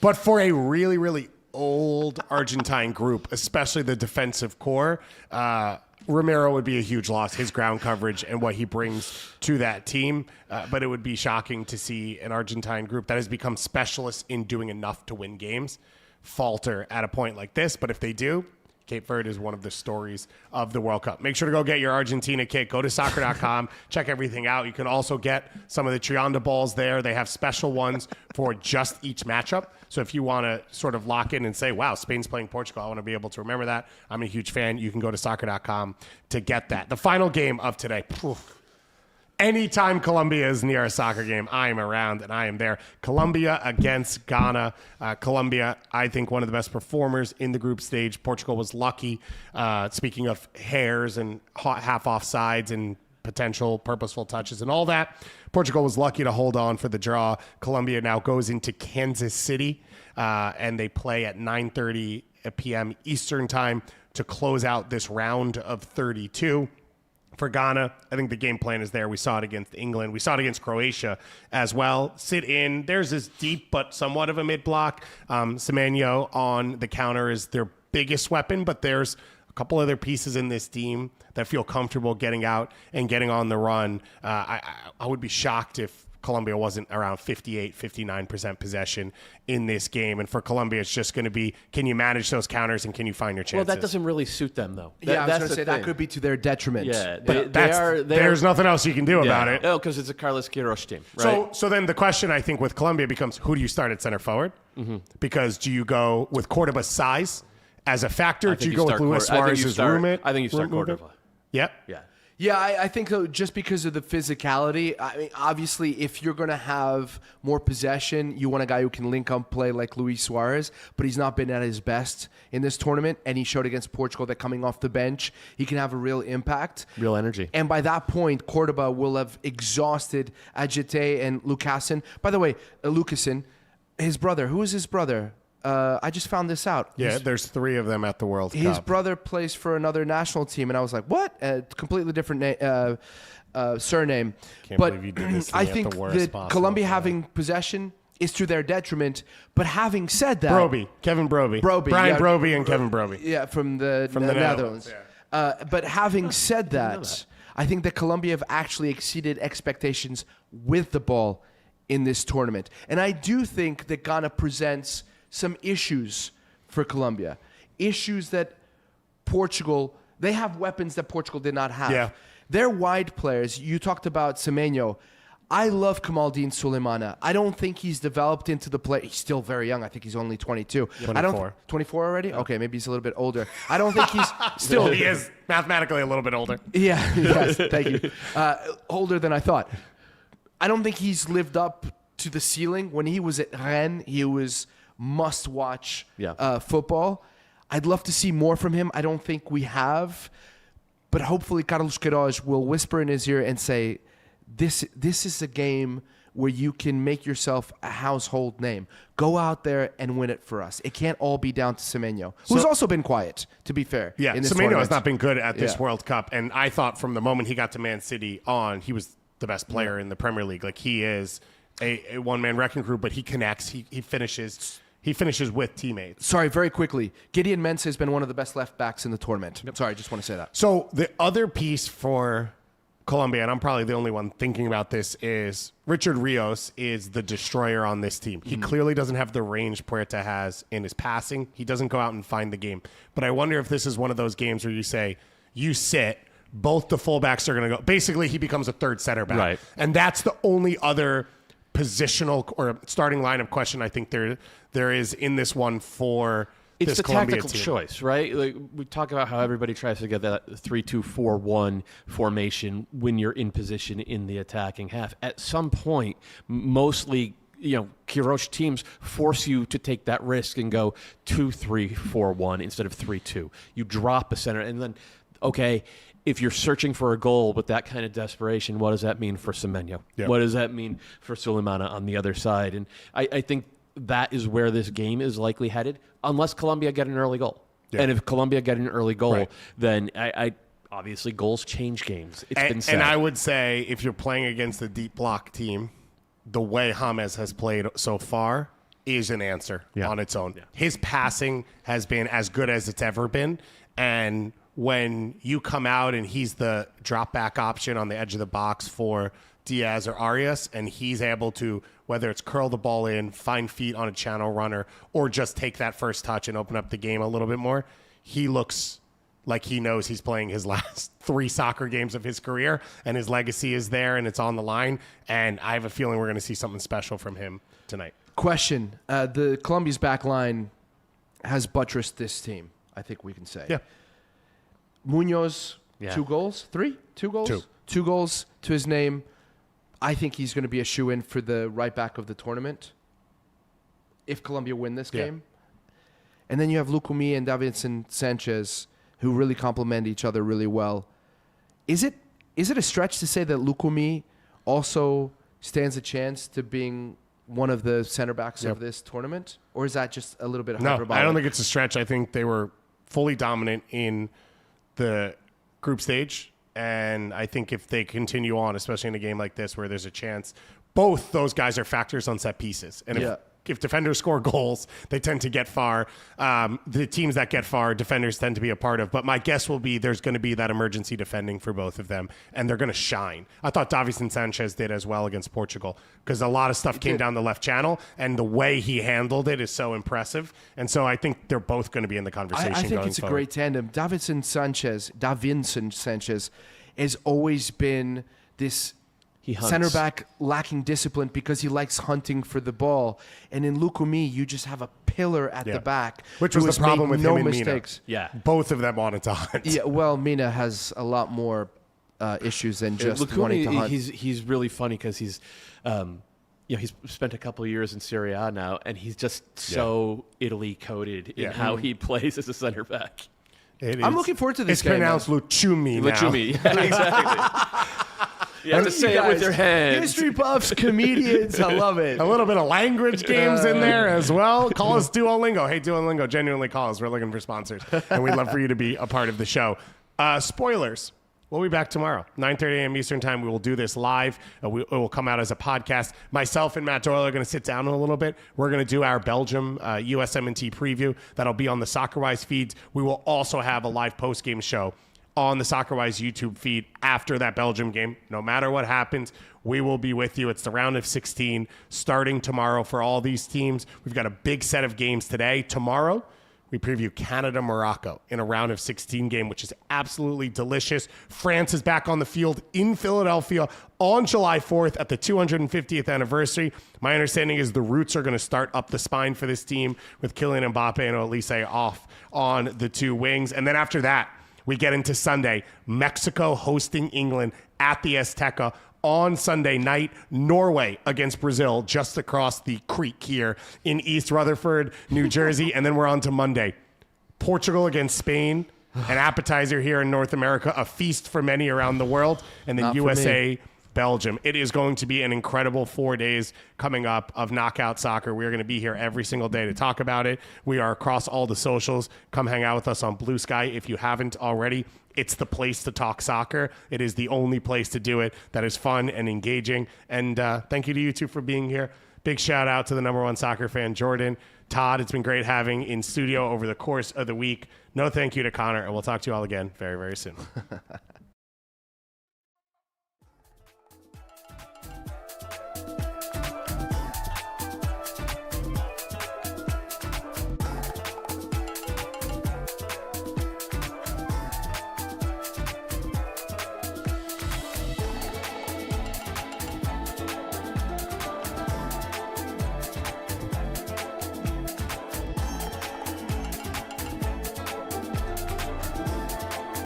S1: But for a really, really old Argentine group, especially the defensive core, Romero would be a huge loss, his ground coverage and what he brings to that team. But it would be shocking to see an Argentine group that has become specialists in doing enough to win games falter at a point like this. But if they do, Cape Verde is one of the stories of the World Cup. Make sure to go get your Argentina kit. Go to soccer.com. Check everything out. You can also get some of the Trianda balls there. They have special ones for just each matchup. So if you want to sort of lock in and say, wow, Spain's playing Portugal, I want to be able to remember that. I'm a huge fan. You can go to soccer.com to get that. The final game of today. Anytime Colombia is near a soccer game, I am around and I am there. Colombia against Ghana. Colombia, I think, one of the best performers in the group stage. Portugal was lucky. Speaking of hairs and half offsides and potential purposeful touches and all that, Portugal was lucky to hold on for the draw. Colombia now goes into Kansas City, and they play at 9:30 p.m. Eastern time to close out this round of 32. For Ghana, I think the game plan is there. We saw it against England. We saw it against Croatia as well. Sit in. There's this deep but somewhat of a mid-block. Semenyo on the counter is their biggest weapon, but there's a couple other pieces in this team that feel comfortable getting out and getting on the run. I would be shocked if Colombia wasn't around 58, 59% possession in this game. And for Colombia, it's just going to be, can you manage those counters and can you find your chances?
S3: Well, that doesn't really suit them, though.
S2: I was
S3: that's
S2: going to
S3: the
S2: say that
S3: thing.
S2: could be to their detriment.
S3: Yeah,
S1: But
S3: they're
S1: there's nothing else you can do about it.
S3: Oh, because it's a Carlos Queiroz team, right?
S1: So then the question, I think, with Colombia becomes, who do you start at center forward?
S3: Mm-hmm.
S1: Because do you go with Cordoba's size as a factor?
S3: I
S1: Do
S3: think
S1: you go with
S3: start
S1: Luis
S3: Cor- I think you
S1: Suarez's
S3: start-
S1: roommate?
S3: I think you start Cordova.
S1: Yep.
S3: Yeah.
S2: Yeah, I think so, just because of the physicality. I mean, obviously, if you're going to have more possession, you want a guy who can link up play like Luis Suarez, but he's not been at his best in this tournament, and he showed against Portugal that coming off the bench, he can have a real impact.
S3: Real energy.
S2: And by that point, Cordoba will have exhausted Ajite and Lucasen. By the way, Lucasen, his brother, who is his brother? I just found this out.
S1: Yeah, there's 3 of them at the World
S2: His
S1: Cup.
S2: brother plays for another national team, and I was like, "What?" Completely different surname.
S1: Can't
S2: but
S1: believe you did this to
S2: I
S1: me at
S2: think
S1: the worst
S2: that
S1: possible
S2: Colombia
S1: time.
S2: having possession is to their detriment. But having said that,
S1: Kevin Broby,
S2: Broby,
S1: Brian
S2: yeah.
S1: Broby, and Kevin Broby.
S2: Yeah, from the
S1: Netherlands.
S2: But having said that, I think that Colombia have actually exceeded expectations with the ball in this tournament. And I do think that Ghana presents some issues for Colombia. Issues that Portugal, they have weapons that Portugal did not have.
S1: Yeah.
S2: They're wide players. You talked about Semenyo. I love Kamaldeen Sulemana. I don't think he's developed into the play. He's still very young. I think he's only 22.
S1: 24.
S2: 24 already? Okay, maybe he's a little bit older. I don't think he's still...
S1: He is mathematically a little bit older.
S2: Yeah, yes, thank you. Older than I thought. I don't think he's lived up to the ceiling. When he was at Rennes, he was must-watch football. I'd love to see more from him. I don't think we have. But hopefully Carlos Queiroz will whisper in his ear and say, this is a game where you can make yourself a household name. Go out there and win it for us. It can't all be down to Semenyo, who's also been quiet, to be fair.
S1: Yeah,
S2: in this
S1: Semenyo
S2: tournament.
S1: has not been good at this World Cup. And I thought from the moment he got to Man City on, he was the best player in the Premier League. Like, he is a one-man wrecking crew, but he connects. He finishes with teammates.
S2: Sorry, very quickly. Gideon Mensah has been one of the best left backs in the tournament. Sorry, I just want to say that.
S1: So the other piece for Colombia, and I'm probably the only one thinking about this, is Richard Rios is the destroyer on this team. He clearly doesn't have the range Puerta has in his passing. He doesn't go out and find the game. But I wonder if this is one of those games where you say, you sit, both the fullbacks are going to go. Basically, he becomes a third center back.
S3: Right.
S1: And that's the only other positional or starting lineup question I think there is in this one for
S3: it's
S1: this
S3: the
S1: Colombia
S3: tactical
S1: team.
S3: choice, right? Like, we talk about how everybody tries to get that 3-2-4-1 formation when you're in position in the attacking half. At some point, mostly, Queiroz teams force you to take that risk and go 2-3-4-1 instead of 3-2. You drop a center, and then, okay, if you're searching for a goal with that kind of desperation, what does that mean for Semenyo?
S1: Yeah.
S3: What does that mean for Sulemana on the other side? And I think that is where this game is likely headed, unless Colombia get an early goal.
S1: Yeah.
S3: And if Colombia get an early goal,
S1: Right.
S3: then I obviously goals change games. It's been said.
S1: And I would say if you're playing against a deep block team, the way James has played so far is an answer on its own. Yeah. His passing has been as good as it's ever been. And when you come out and he's the drop back option on the edge of the box for Diaz or Arias, and he's able to, whether it's curl the ball in, find feet on a channel runner, or just take that first touch and open up the game a little bit more, he looks like he knows he's playing his last 3 soccer games of his career, and his legacy is there, and it's on the line. And I have a feeling we're going to see something special from him tonight.
S2: Question. The Colombia's back line has buttressed this team, I think we can say.
S1: Yeah.
S2: Munoz,
S3: Yeah.
S2: 2 goals? 3? 2 goals?
S1: Two.
S2: 2 goals to his name. I think he's going to be a shoe-in for the right back of the tournament if Colombia win this game. And then you have Lukumi and Davinson Sanchez, who really complement each other really well. Is it a stretch to say that Lukumi also stands a chance to being one of the center backs of this tournament? Or is that just a little bit hyperbolic?
S1: No, I don't think it's a stretch. I think they were fully dominant in the group stage. And I think if they continue on, especially in a game like this where there's a chance, both those guys are factors on set pieces. And if defenders score goals, they tend to get far. The teams that get far, defenders tend to be a part of. But my guess will be there's going to be that emergency defending for both of them, and they're going to shine. I thought Davinson Sanchez did as well against Portugal because a lot of stuff came down the left channel, and the way he handled it is so impressive. And so I think they're both going to be in the conversation
S2: I think
S1: going
S2: it's
S1: forward.
S2: a great tandem. Davinson Sanchez has always been this
S3: hunts.
S2: center back lacking discipline because he likes hunting for the ball. And in Lukumi, you just have a pillar at the back.
S1: Which
S2: who
S1: was
S2: has
S1: the problem
S2: made
S1: with
S2: no
S1: him and
S2: mistakes.
S1: Mina.
S3: Yeah.
S1: Both of them wanted to hunt.
S2: Yeah, well, Mina has a lot more issues than just
S3: Lukumi,
S2: wanting to hunt.
S3: He's really funny because he's spent a couple of years in Serie A now, and he's just so Italy coded in how he plays as a center back.
S2: I'm looking forward to this
S1: It's
S2: game.
S1: pronounced Luchumi now.
S3: Luchumi, yeah, exactly. You have to say it with your hands.
S2: History buffs, comedians, I love it.
S1: A little bit of language games in there as well. Call us Duolingo. Hey, Duolingo, genuinely call us. We're looking for sponsors, and we'd love for you to be a part of the show. Spoilers. We'll be back tomorrow, 9:30 a.m. Eastern time. We will do this live. It will come out as a podcast. Myself and Matt Doyle are going to sit down a little bit. We're going to do our Belgium USMNT preview. That'll be on the SoccerWise feeds. We will also have a live post-game show on the SoccerWise YouTube feed after that Belgium game. No matter what happens, we will be with you. It's the round of 16 starting tomorrow for all these teams. We've got a big set of games today. Tomorrow, we preview Canada-Morocco in a round of 16 game, which is absolutely delicious. France is back on the field in Philadelphia on July 4th at the 250th anniversary. My understanding is the roots are going to start up the spine for this team with Kylian Mbappe and Olise off on the two wings. And then after that, we get into Sunday, Mexico hosting England at the Azteca. On Sunday night, Norway against Brazil just across the creek here in East Rutherford, New Jersey. And then we're on to Monday. Portugal against Spain, an appetizer here in North America, a feast for many around the world. And then
S2: Not for
S1: USA,
S2: me.
S1: Belgium. It is going to be an incredible 4 days coming up of knockout soccer. We're going to be here every single day to talk about it. We are across all the socials. Come hang out with us on Blue Sky if you haven't already. It's the place to talk soccer. It is the only place to do it that is fun and engaging. And thank you to you two for being here. Big shout out to the number one soccer fan, Jordan. Todd, it's been great having in studio over the course of the week. No thank you to Connor, and we'll talk to you all again very, very soon.